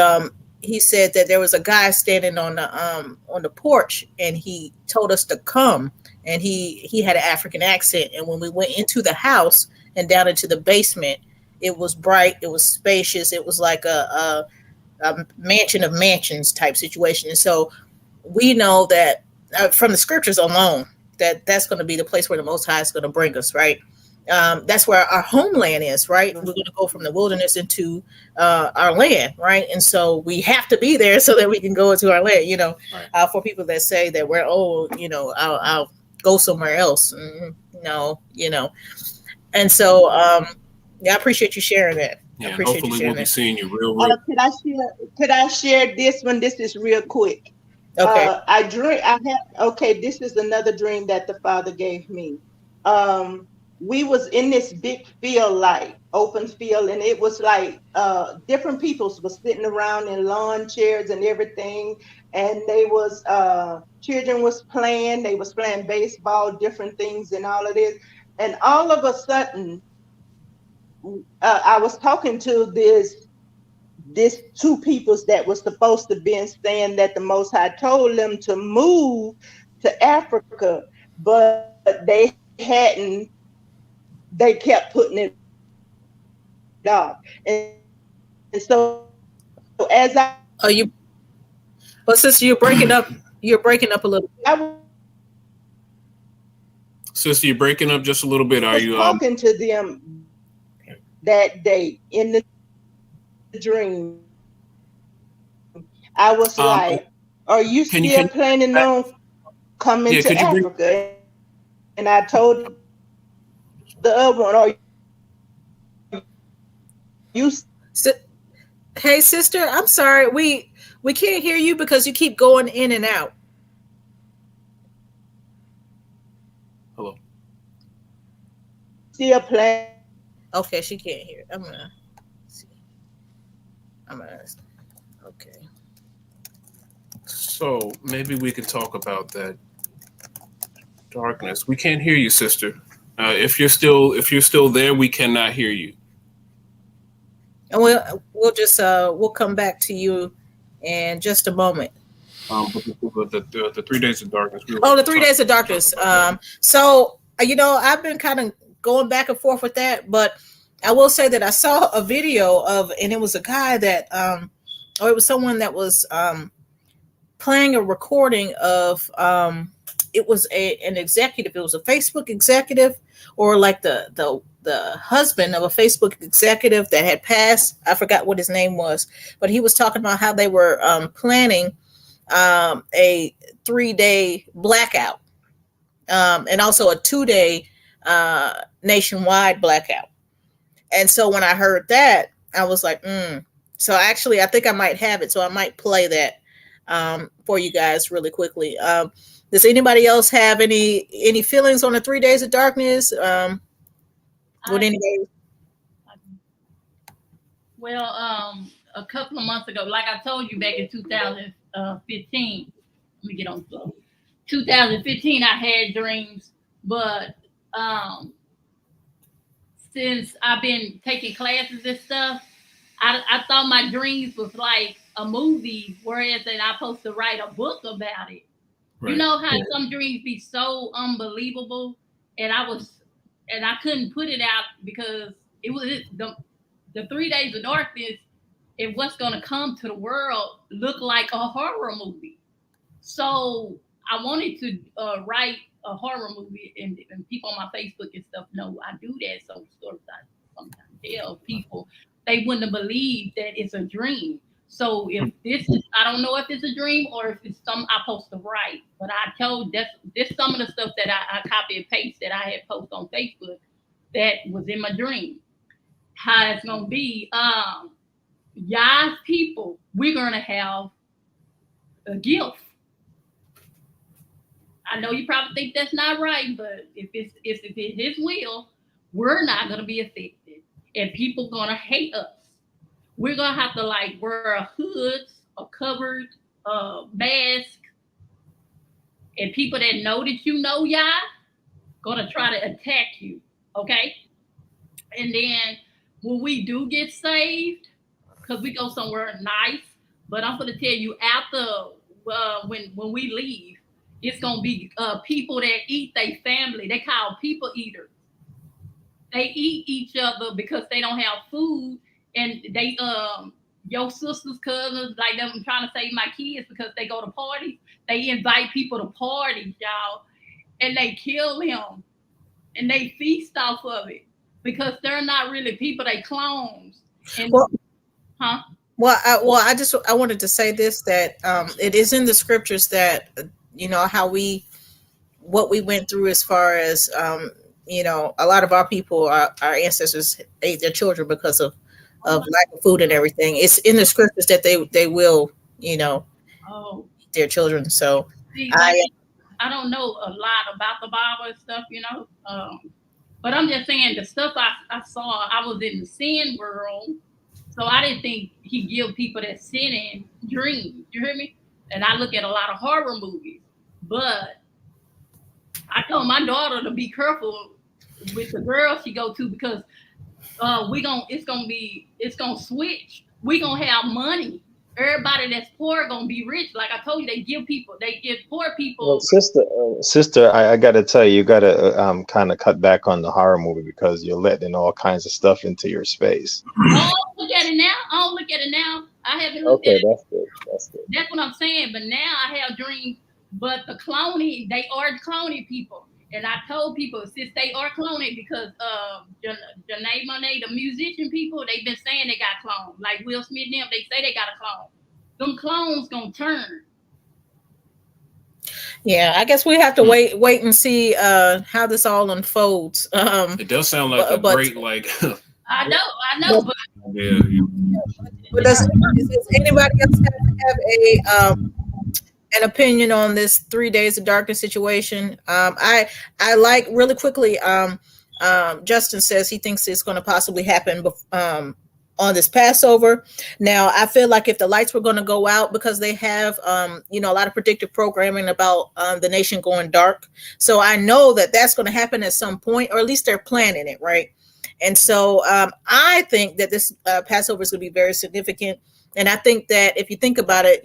he said that there was a guy standing on the porch, and he told us to come. And he had an African accent. And when we went into the house and down into the basement, it was bright, it was spacious, it was like a mansion of mansions type situation. And so we know that from the scriptures alone, that's going to be the place where the Most High is going to bring us, right? That's where our homeland is, right? We're going to go from the wilderness into our land, right? And so we have to be there so that we can go into our land. For people that say that I'll go somewhere else. No. And so, I appreciate you sharing that. Yeah, hopefully we'll be seeing you real. Could I share this one? This is real quick. Okay. This is another dream that the Father gave me. We was in this big field, like open field, and it was like different people was sitting around in lawn chairs and everything, and they was children was playing, they was playing baseball, different things and all of this. And all of a sudden, I was talking to this two peoples that was supposed to be saying that the Most High told them to move to Africa, but they hadn't. They kept putting it off, and so as I sister, you're breaking up. You're breaking up a little bit. Sister, you're breaking up just a little bit. Are you talking to them that day in the dream? I was like, "Are you still planning on coming to Africa?" And I told the other one, "Are you?" Hey, sister, I'm sorry. We can't hear you because you keep going in and out. Hello. Still playing. Okay, she can't hear. I'm gonna see. Okay. So maybe we can talk about that darkness. We can't hear you, sister. If you're still there, we cannot hear you. And we'll come back to you in just a moment. But the 3 days of darkness. The 3 days of darkness. So I've been kind of going back and forth with that, but I will say that I saw a video and it was a guy that, or it was someone that was playing a recording of. It was an executive. It was a Facebook executive, or like the husband of a Facebook executive that had passed. I forgot what his name was, but he was talking about how they were planning a 3-day blackout, and also a 2-day nationwide blackout. And so when I heard that, I was like, So actually, I think I might have it. So I might play that for you guys really quickly. Does anybody else have any feelings on the 3 days of darkness? Would anybody? Well, a couple of months ago, like I told you back in 2015, let me get on slow. 2015, I had dreams, but since I've been taking classes and stuff, I thought my dreams was like a movie, whereas that I'm supposed to write a book about it. Right. You know how some dreams be so unbelievable, and I couldn't put it out because it was the 3 days of darkness, and what's gonna come to the world look like a horror movie. So I wanted to write a horror movie, and people on my Facebook and stuff know I do that. So I sometimes tell people they wouldn't have believed that it's a dream. So if this is, I don't know if it's a dream or if it's something I'm supposed to write, but I told this some of the stuff that I copy and paste that I had posted on Facebook that was in my dream. How it's gonna be, y'all people, we're gonna have a gift. I know you probably think that's not right, but if it's his will, we're not gonna be affected, and people gonna hate us. We're gonna have to like wear hoods a covered mask, and people that know that you know y'all gonna try to attack you, okay? And then when we do get saved, because we go somewhere nice, but I'm gonna tell you after when we leave, it's gonna be people that eat their family. They call people eaters. They eat each other because they don't have food, and they your sisters, cousins, like them. I'm trying to save my kids because they go to parties. They invite people to parties, y'all, and they kill them, and they feast off of it because they're not really people. They clones. And, well, huh? Well, I wanted to say this, that it is in the scriptures that what we went through as far as a lot of our people, our ancestors ate their children because of lack of food and everything. It's in the scriptures that they will eat their children. So see, I don't know a lot about the Bible and stuff, but I'm just saying the stuff I saw. I was in the sin world. So I didn't think he give people that sinning dreams. You hear me? And I look at a lot of horror movies, but I told my daughter to be careful with the girls she go to because it's gonna switch. We gonna have money. Everybody that's poor gonna be rich. Like I told you, they give poor people. Well, sister, I gotta tell you, you gotta kind of cut back on the horror movie because you're letting all kinds of stuff into your space. I don't look at it now. I haven't looked at it. Okay, that's good. That's what I'm saying. But now I have dreams. But the cloning, they are cloning people. And I told people, since they are cloning, because Janae Monáe, the musician people, they've been saying they got cloned. Like Will Smith and them, they say they got a clone. Them clones gonna turn. Yeah, I guess we have to wait and see how this all unfolds. It does sound like a great I know, but yeah. But does anybody else have an opinion on this 3 days of darkness situation? I like really quickly. Justin says he thinks it's going to possibly happen on this Passover. Now, I feel like if the lights were going to go out, because they have a lot of predictive programming about the nation going dark, so I know that that's going to happen at some point, or at least they're planning it, right? And so I think that this Passover is going to be very significant. And I think that if you think about it,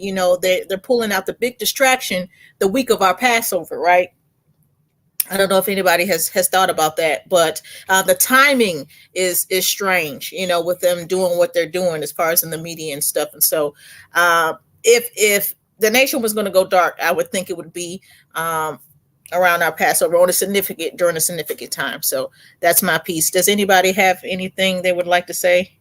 they're pulling out the big distraction the week of our Passover, right? I don't know if anybody has thought about that, but the timing is strange, with them doing what they're doing as far as in the media and stuff. And so if the nation was going to go dark, I would think it would be around our Passover during a significant time. So that's my piece. Does anybody have anything they would like to say?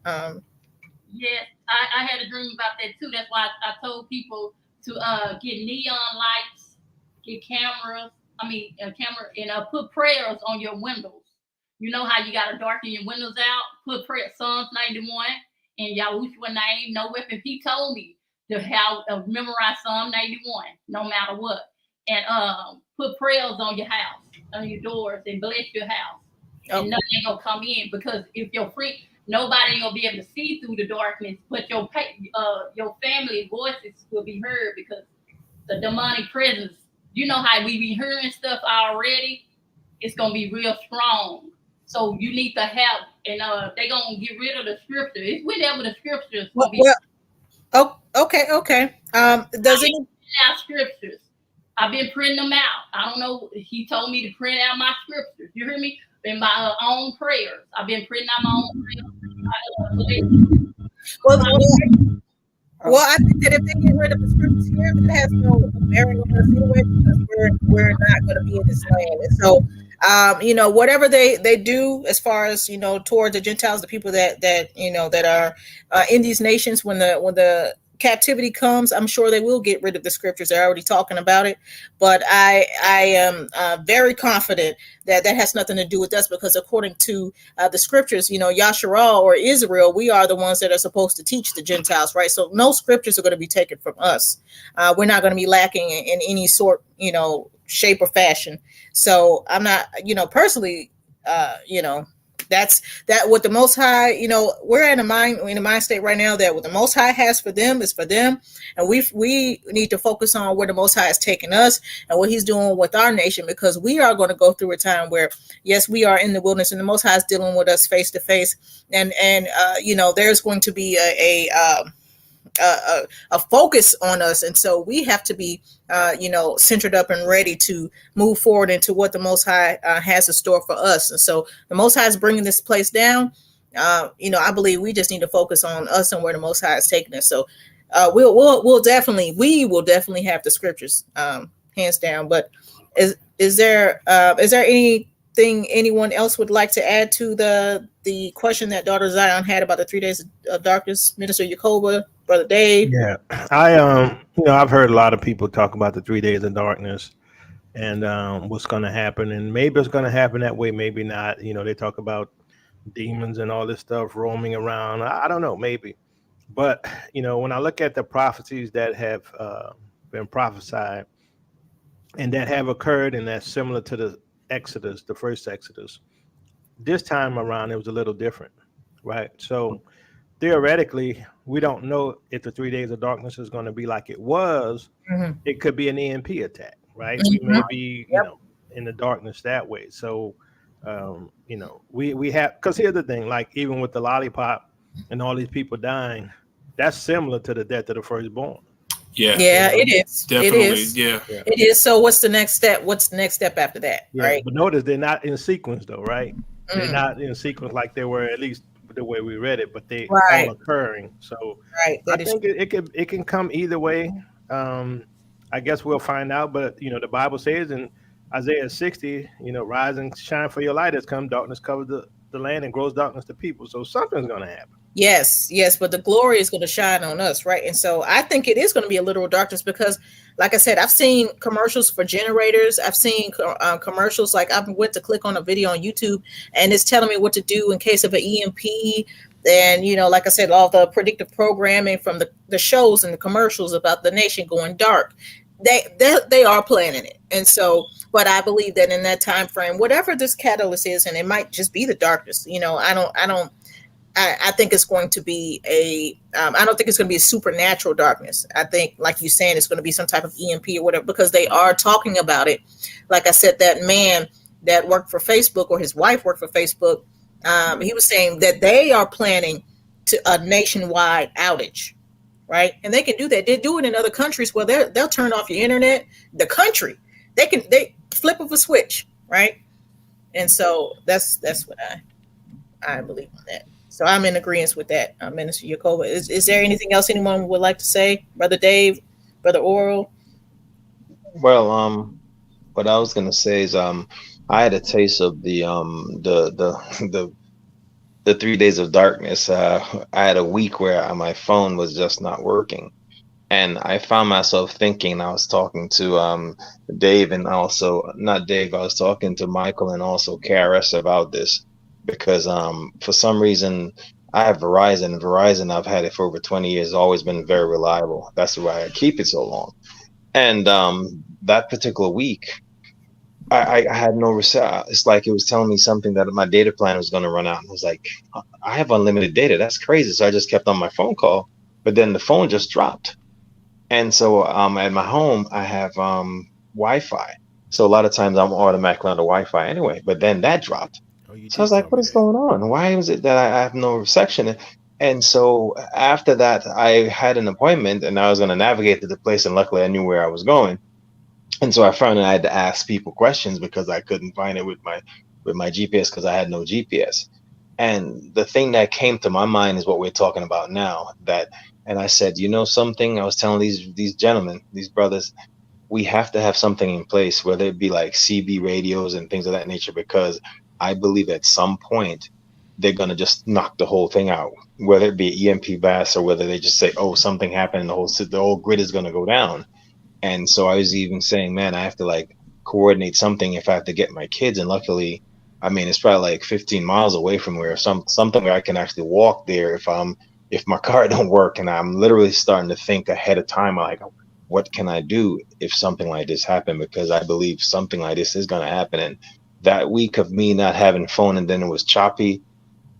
Yes, I had a dream about that too. That's why I told people to get neon lights, get cameras. And put prayers on your windows. You know how you gotta darken your windows out? Put prayer, Psalms 91, and Yahushua name, no weapon. He told me to have memorize Psalm 91, no matter what. And put prayers on your house, on your doors, and bless your house. Okay. And nothing ain't gonna come in, because if you're free, nobody ain't gonna be able to see through the darkness, but your family voices will be heard, because the demonic presence, you know how we be hearing stuff already, it's going to be real strong. So you need to have, and they're going to get rid of the scripture. It's whenever the scriptures will be. Okay. Does it out scriptures? I've been printing them out. I don't know. He told me to print out my scriptures. You hear me? In my own prayers. I've been printing out my own prayers. Well, I think that if they get rid of the scriptures here, that has no bearing on us anyway, because we're not going to be in this land. And so, whatever they do as far as toward the Gentiles, the people that are in these nations, when the captivity comes, I'm sure they will get rid of the scriptures. They're already talking about it, but I am very confident that has nothing to do with us, because according to the scriptures, Yasharal or Israel, we are the ones that are supposed to teach the Gentiles, right? So no scriptures are going to be taken from us. We're not going to be lacking in any sort, shape or fashion. So I'm not, personally, That's that what the Most High, we're in a mind state right now that what the Most High has for them is for them, and we need to focus on where the Most High is taking us and what He's doing with our nation, because we are going to go through a time where, yes, we are in the wilderness, and the Most High is dealing with us face to face, and there's going to be a focus on us, and so we have to be centered up and ready to move forward into what the Most High has in store for us. And so the Most High is bringing this place down. I believe we just need to focus on us and where the Most High is taking us. So we will definitely have the scriptures hands down. But is there anything anyone else would like to add to the question that Daughter Zion had about the 3 days of darkness, Minister Yacoba, Brother Dave? Yeah, I've heard a lot of people talk about the 3 days of darkness and what's going to happen, and maybe it's going to happen that way, maybe not. They talk about demons and all this stuff roaming around. I don't know, maybe, but when I look at the prophecies that have been prophesied and that have occurred, and that's similar to the Exodus, the first Exodus, this time around it was a little different, right? So theoretically, we don't know if the 3 days of darkness is going to be like it was. Mm-hmm. It could be an EMP attack, right? Mm-hmm. We may be, in the darkness that way. So, we have, because here's the thing, like even with the lollipop and all these people dying, that's similar to the death of the firstborn. Yeah, it is. Definitely, it is. Yeah, it is. So what's the next step? What's the next step after that? Yeah, right? But notice they're not in sequence though, right? Mm. They're not in sequence like they were, at least the way we read it, but they Right. all occurring. So Right. I think it can come either way. I guess we'll find out. But the Bible says in Isaiah 60, rise and shine, for your light has come. Darkness covers the land and grows darkness to people. So something's going to happen. Yes, but the glory is going to shine on us, right? And so I think it is going to be a literal darkness because, like I said, I've seen commercials for generators. I've seen commercials, like I went to click on a video on YouTube and it's telling me what to do in case of an EMP. And, like I said, all the predictive programming from the shows and the commercials about the nation going dark, they are planning it. And so, but I believe that in that time frame, whatever this catalyst is, and it might just be the darkness, I think it's going to be I don't think it's going to be a supernatural darkness. I think, like you're saying, it's going to be some type of EMP or whatever, because they are talking about it. Like I said, that man that worked for Facebook, or his wife worked for Facebook, he was saying that they are planning to a nationwide outage, right? And they can do that. They do it in other countries where they'll turn off your internet. The country, they flip of a switch, right? And so that's what I believe on that. So I'm in agreement with that, Minister Yacoba. Is there anything else anyone would like to say, Brother Dave, Brother Oral? Well, what I was gonna say is, I had a taste of the 3 days of darkness. I had a week where my phone was just not working, and I found myself thinking. I was talking to Dave, and also not Dave. I was talking to Michael and also KRS about this. Because for some reason I have Verizon, and Verizon, I've had it for over 20 years, always been very reliable. That's why I keep it so long. And that particular week, I had no reception. It's like it was telling me something that my data plan was going to run out. And I was like, I have unlimited data. That's crazy. So I just kept on my phone call, but then the phone just dropped. And so at my home, I have Wi-Fi. So a lot of times I'm automatically on the Wi-Fi anyway, but then that dropped. So I was like, what is going on? Why is it that I have no reception? And so after that, I had an appointment and I was going to navigate to the place, and luckily I knew where I was going. And so I found that I had to ask people questions because I couldn't find it with my GPS, because I had no GPS. And the thing that came to my mind is what we're talking about now. And I said, something, I was telling these gentlemen, these brothers, we have to have something in place, whether it be like CB radios and things of that nature, because I believe at some point they're going to just knock the whole thing out, whether it be EMP blast or whether they just say, oh, something happened and the whole grid is going to go down. And so I was even saying, man, I have to coordinate something if I have to get my kids. And luckily, it's probably 15 miles away from where something where I can actually walk there if my car don't work. And I'm literally starting to think ahead of time, like, what can I do if something like this happened? Because I believe something like this is going to happen. And that week of me not having phone and then it was choppy,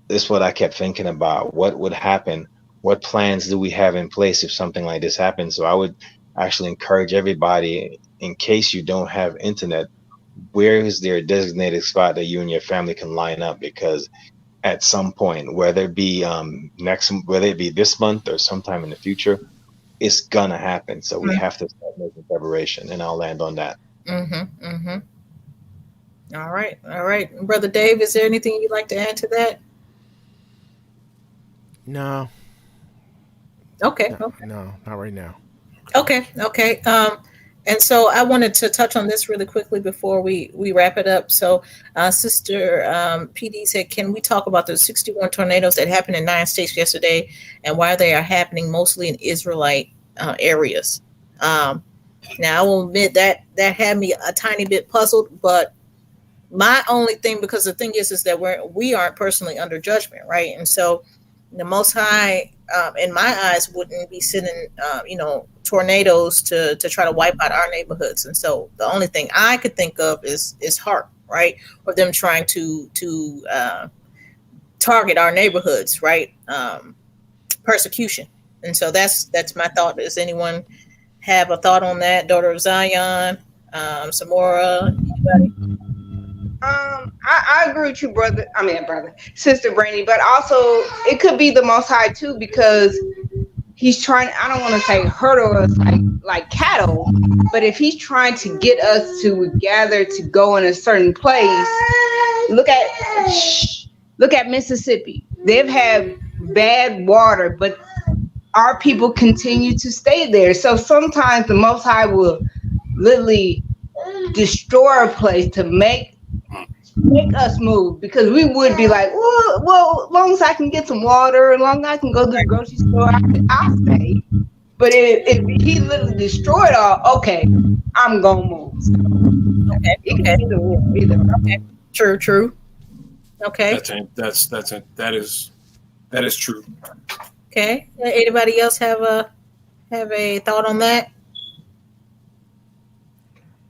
this is what I kept thinking about. What would happen? What plans do we have in place if something like this happens? So I would actually encourage everybody, in case you don't have internet, where is there a designated spot that you and your family can line up? Because at some point, whether it be whether it be this month or sometime in the future, it's gonna happen. So we have to start making preparation, and I'll land on that. All right, Brother Dave, is there anything you'd like to add to that? No. Okay. No, not right now. Okay. And so I wanted to touch on this really quickly before we wrap it up. So Sister PD said, can we talk about the 61 tornadoes that happened in 9 states yesterday and why they are happening mostly in Israelite areas? Now, I will admit that had me a tiny bit puzzled, but my only thing, because the thing is that we aren't personally under judgment, right? And so the Most High, in my eyes, wouldn't be sending, tornadoes to try to wipe out our neighborhoods. And so the only thing I could think of is heart, right? Or them trying to target our neighborhoods, right? Persecution. And so that's my thought. Does anyone have a thought on that? Daughter of Zion, Samora, anybody? I agree with you, Sister Brainy, but also it could be the Most High too, because he's trying, I don't want to say hurdle us like cattle, but if he's trying to get us to gather to go in a certain place, look at Mississippi. They've had bad water, but our people continue to stay there. So sometimes the Most High will literally destroy a place to make us move, because we would be like, well, as long as I can get some water, as long as I can go to the grocery store, I'll stay. But if he literally destroyed all, okay, I'm gonna move. Okay. True. Okay. That is true. Okay. Anybody else have a thought on that?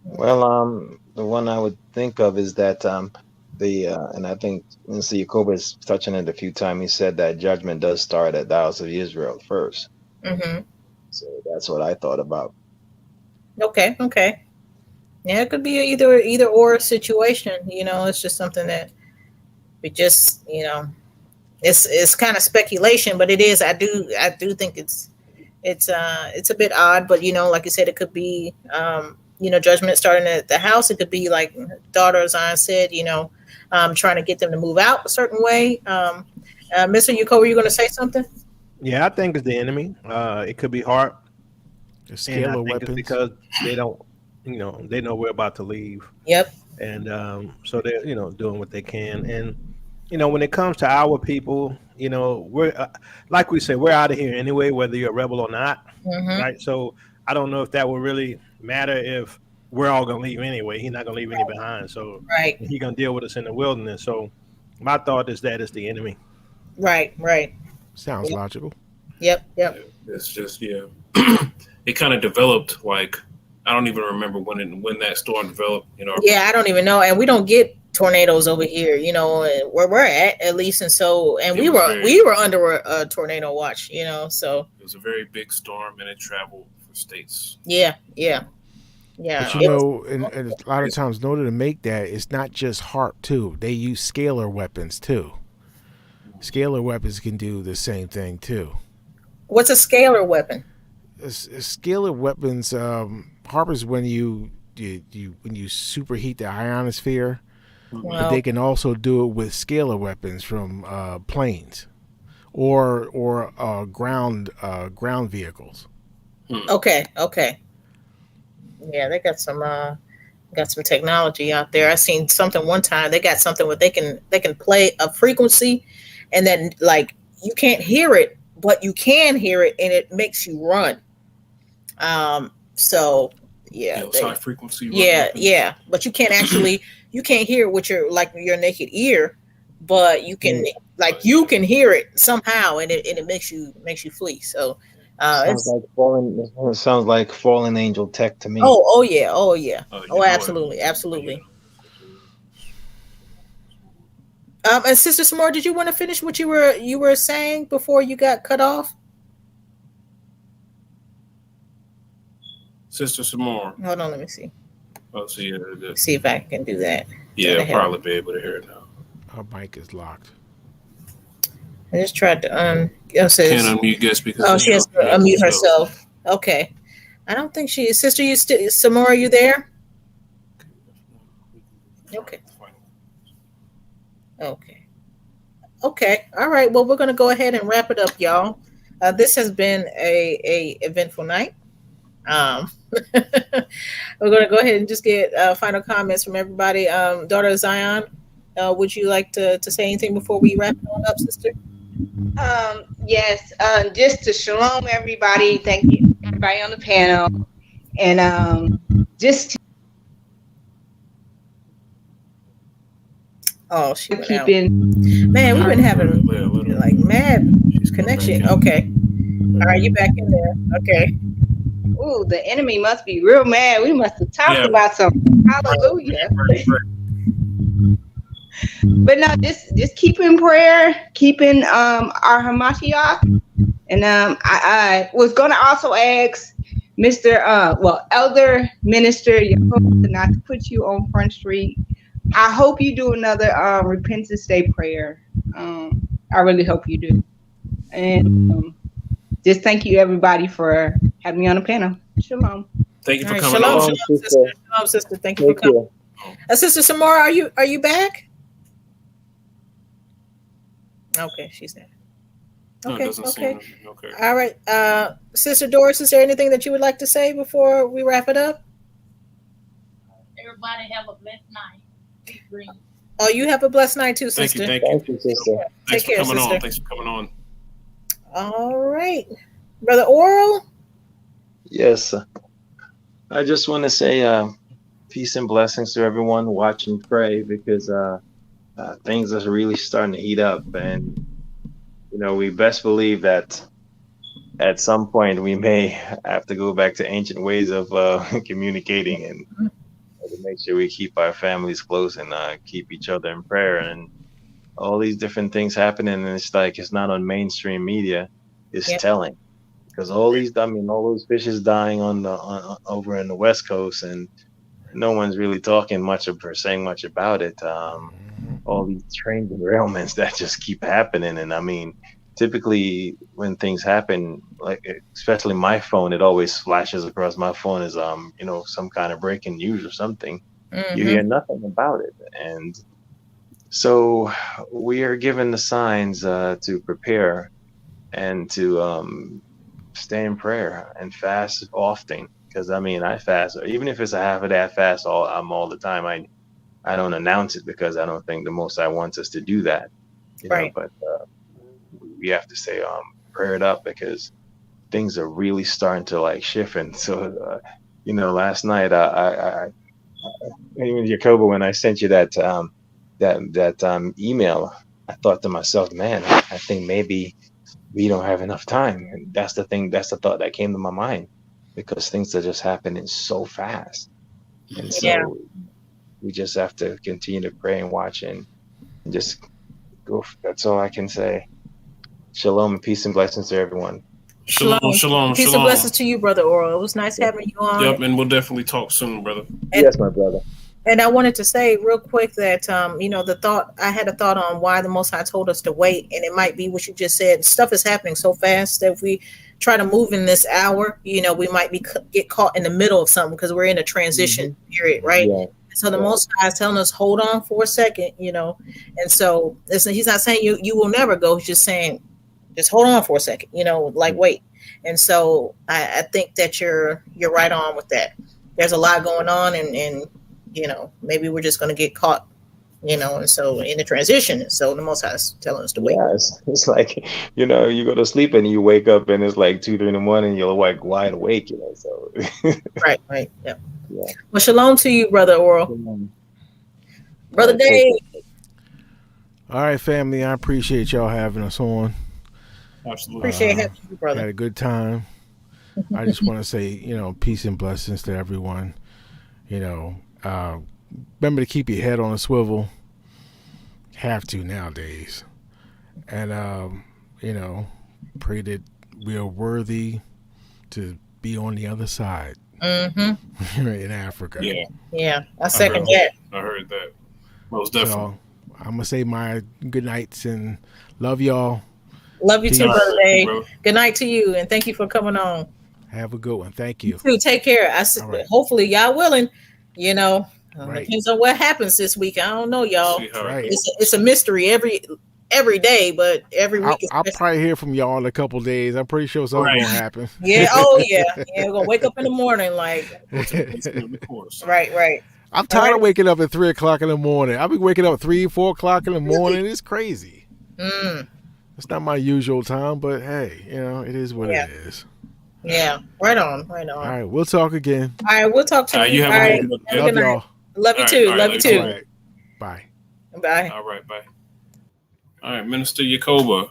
Well, the one I would think of is that and I think Mr. Yacob is touching it a few times. He said that judgment does start at the house of Israel first. Mm-hmm. So that's what I thought about. Okay. Yeah, it could be either or situation. It's just something that we just, it's kind of speculation, but it is. I do think it's a bit odd, but like you said, it could be. Judgment starting at the house. It could be like Daughter Zion said, trying to get them to move out a certain way. Mr. Yuko, were you going to say something? Yeah, I think it's the enemy. It could be hard. The scalar weapons. Because they don't, they know we're about to leave. Yep. And so they're, doing what they can. And, when it comes to our people, we're, like we said, we're out of here anyway, whether you're a rebel or not. Mm-hmm. Right. So I don't know if that will really matter if we're all going to leave anyway. He's not going to leave any behind. So he's going to deal with us in the wilderness. So my thought is that it's the enemy. Right. Sounds logical. Yep. It's just, it kind of developed like, I don't even remember when that storm developed, Yeah, I don't even know. And we don't get tornadoes over here, where we're at least. And so, and we were under a tornado watch, so. It was a very big storm and it traveled for states. Yeah. But and a lot of times, in order to make that, it's not just HARP too. They use scalar weapons too. Scalar weapons can do the same thing too. What's a scalar weapon? Scalar weapons, HARP is when you superheat the ionosphere. Wow. But they can also do it with scalar weapons from planes or ground vehicles. Okay. Yeah, they got some technology out there. I seen something one time. They got something where they can play a frequency, and then like you can't hear it, but you can hear it, and it makes you run. So yeah, it's high frequency. Yeah, but you can't actually hear it with your naked ear, but you can you can hear it somehow, and it makes you flee. So. It sounds like fallen angel tech to me. Oh yeah. Oh, absolutely. And Sister Samora, did you want to finish what you were saying before you got cut off? Sister Samora. Hold on, let me see. Oh, see, See if I can do that. Yeah, I'll probably be able to hear it now. Her mic is locked. I just tried to Can't unmute guest because she has to unmute herself. Okay. I don't think she is. Sister, Samora, are you there? Okay. Okay. All right. Well, we're going to go ahead and wrap it up, y'all. This has been a eventful night. We're going to go ahead and just get final comments from everybody. Daughter Zion, would you like to say anything before we wrap it on up, sister? Yes. Just to shalom everybody. Thank you everybody on the panel, and just to she went keep out. in. Man, we've been having like mad connection. Okay. All right, you back in there. Okay. Ooh, the enemy must be real mad. We must have talked about something. Hallelujah. But no, just keep in prayer, keeping our Hamashiach. And I was gonna also ask Mr. Elder Minister Yehoshua, not to put you on Front Street. I hope you do another Repentance Day prayer. I really hope you do. And just thank you everybody for having me on the panel. Shalom. Thank you for coming shalom, on. shalom, sister. Shalom, sister. Thank you for coming. Sister Samora, are you back? Okay, she's there. Okay. Okay. All right. Sister Doris, is there anything that you would like to say before we wrap it up? Everybody have a blessed night. Be green. Oh, you have a blessed night too, sister. Thank you, sister. Thanks for coming on. Thanks for coming on. All right. Brother Oral? Yes. I just want to say peace and blessings to everyone. Watch and pray, because things are really starting to heat up, and we best believe that at some point we may have to go back to ancient ways of communicating, and to make sure we keep our families close and keep each other in prayer. And all these different things happening, and it's not on mainstream media. It's telling, because all those fishes dying over in the West Coast, and no one's really talking much or saying much about it. All these train derailments that just keep happening, and typically when things happen, like especially my phone, it always flashes across my phone as some kind of breaking news or something. You hear nothing about it, and so we are given the signs to prepare and to stay in prayer and fast often, because I fast, even if it's a half a day, I fast all the time. I don't announce it because I don't think the Most High wants us to do that, right? But we have to stay prayed up, because things are really starting to shift. And so, last night even Jacoba, when I sent you that email, I thought to myself, man, I think maybe we don't have enough time. And that's the thought that came to my mind, because things are just happening so fast. And so we just have to continue to pray and watch and just go. That's all I can say. Shalom and peace and blessings to everyone. Shalom. Peace and blessings to you, Brother Oral. It was nice having you on. Yep, and we'll definitely talk soon, brother. Yes, my brother. And I wanted to say real quick that, I had a thought on why the Most High told us to wait. And it might be what you just said. Stuff is happening so fast that if we try to move in this hour, we might get caught in the middle of something, because we're in a transition period, right? Yeah. So the Most High is telling us, hold on for a second, And so he's not saying you will never go. He's just saying, just hold on for a second, wait. And so I think that you're right on with that. There's a lot going on, and maybe we're just going to get caught, and so in the transition. And so the Most High is telling us to wait. Yeah, it's like, you go to sleep and you wake up and it's like 2-3 in the morning, you're like wide awake, so. Right. Yeah. Well, shalom to you, Brother Oral. Brother Dave. All right, family. I appreciate y'all having us on. Absolutely. Appreciate having you, brother. Had a good time. I just want to say, peace and blessings to everyone. Remember to keep your head on a swivel. have to nowadays. And pray that we are worthy to be on the other side in Africa. Yeah. I second that. I heard that. Most definitely. So I'm gonna say my good nights and love y'all. Love you Peace. too, Brother Dave. Good night to you, and thank you for coming on. Have a good one. Thank you. You too. Take care. Hopefully, y'all willing. Right. Depends on what happens this week. I don't know, y'all. Right. It's a mystery every day, but every week. I'll probably hear from y'all in a couple days. I'm pretty sure something's gonna happen. Yeah. Oh yeah. Yeah. We're gonna wake up in the morning like. Right. I'm tired of waking up at 3 o'clock in the morning. I've been waking up at 3, 4 o'clock in the morning. It's crazy. It's not my usual time, but hey, it is what it is. Yeah. Right on. All right, we'll talk again. All right, we'll talk to you. You have a love y'all. Love you too. Love you too. Right. Bye. Bye. All right. Bye. All right, Minister Yacoba.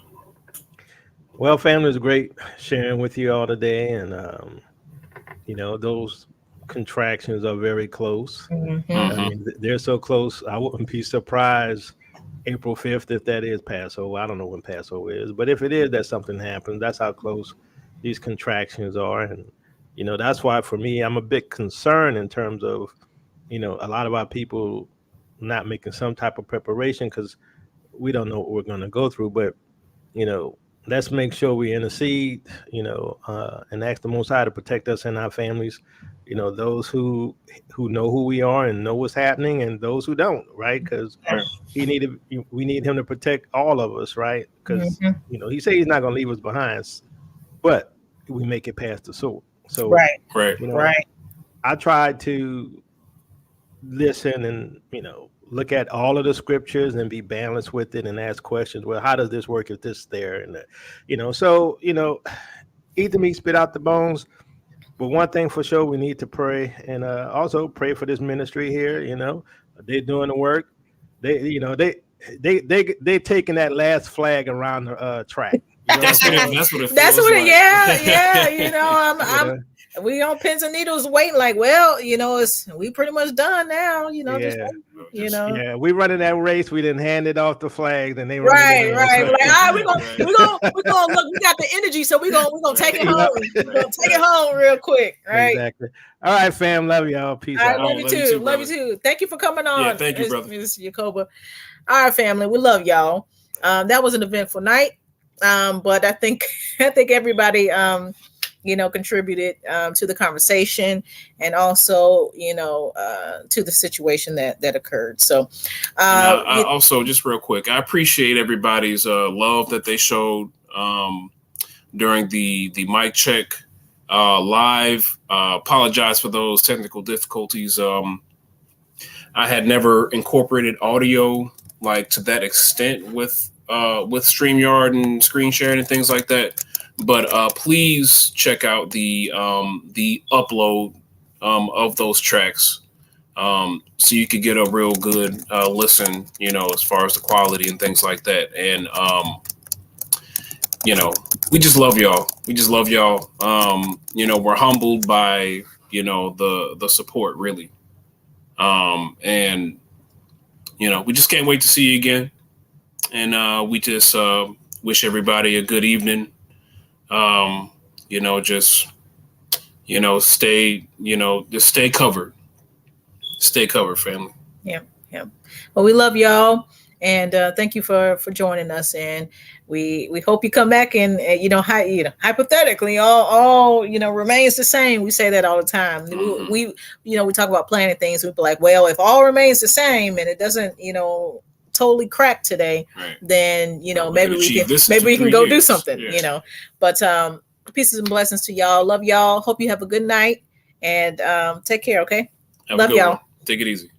Well, family, it's great sharing with you all today, and those contractions are very close. I mean, they're so close. I wouldn't be surprised April 5th if that is Passover. I don't know when Passover is, but if it is that something happens, that's how close these contractions are. And that's why for me, I'm a bit concerned in terms of a lot of our people not making some type of preparation, because we don't know what we're going to go through. But let's make sure we intercede, and ask the Most High to protect us and our families. Those who know who we are and know what's happening, and those who don't, right? Because we need him to protect all of us, right? Because he said he's not going to leave us behind, but we make it past the sword. So right. I tried to listen and look at all of the scriptures and be balanced with it and ask questions. Well, how does this work if this is there? And eat the meat, spit out the bones. But one thing for sure, we need to pray, and also pray for this ministry here. They're doing the work. They taking that last flag around the track. That's what it feels like. I'm we on pins and needles waiting. Like, well, we pretty much done now. We running that race. We didn't hand it off the flag, then they right. Like, all right, we gonna look. We got the energy, so we gonna take it home. We're gonna take it home real quick, right? Exactly. All right, fam. Love y'all. Peace out. Love you too. Love you too. Thank you for coming on. Yeah, thank you, brother. Mr. Yacoba. All right, family. We love y'all. That was an eventful night. But I think everybody contributed to the conversation, and also to the situation that occurred. So I also, just real quick, I appreciate everybody's love that they showed during the mic check live. Apologize for those technical difficulties. I had never incorporated audio like to that extent with StreamYard and screen sharing and things like that. But please check out the upload of those tracks so you could get a real good listen, as far as the quality and things like that. And, we just love y'all. We're humbled by, the support, really. And, we just can't wait to see you again. And we just wish everybody a good evening. Just stay covered. Stay covered, family. Yeah. Well, we love y'all, and thank you for joining us. And we hope you come back, and hypothetically, all remains the same. We say that all the time. We talk about planning things. We be like, well, if all remains the same and it doesn't, totally crack today, right, then maybe we can go do something. But pieces and blessings to y'all. Love y'all. Hope you have a good night, and take care. Okay. Love y'all. Take it easy.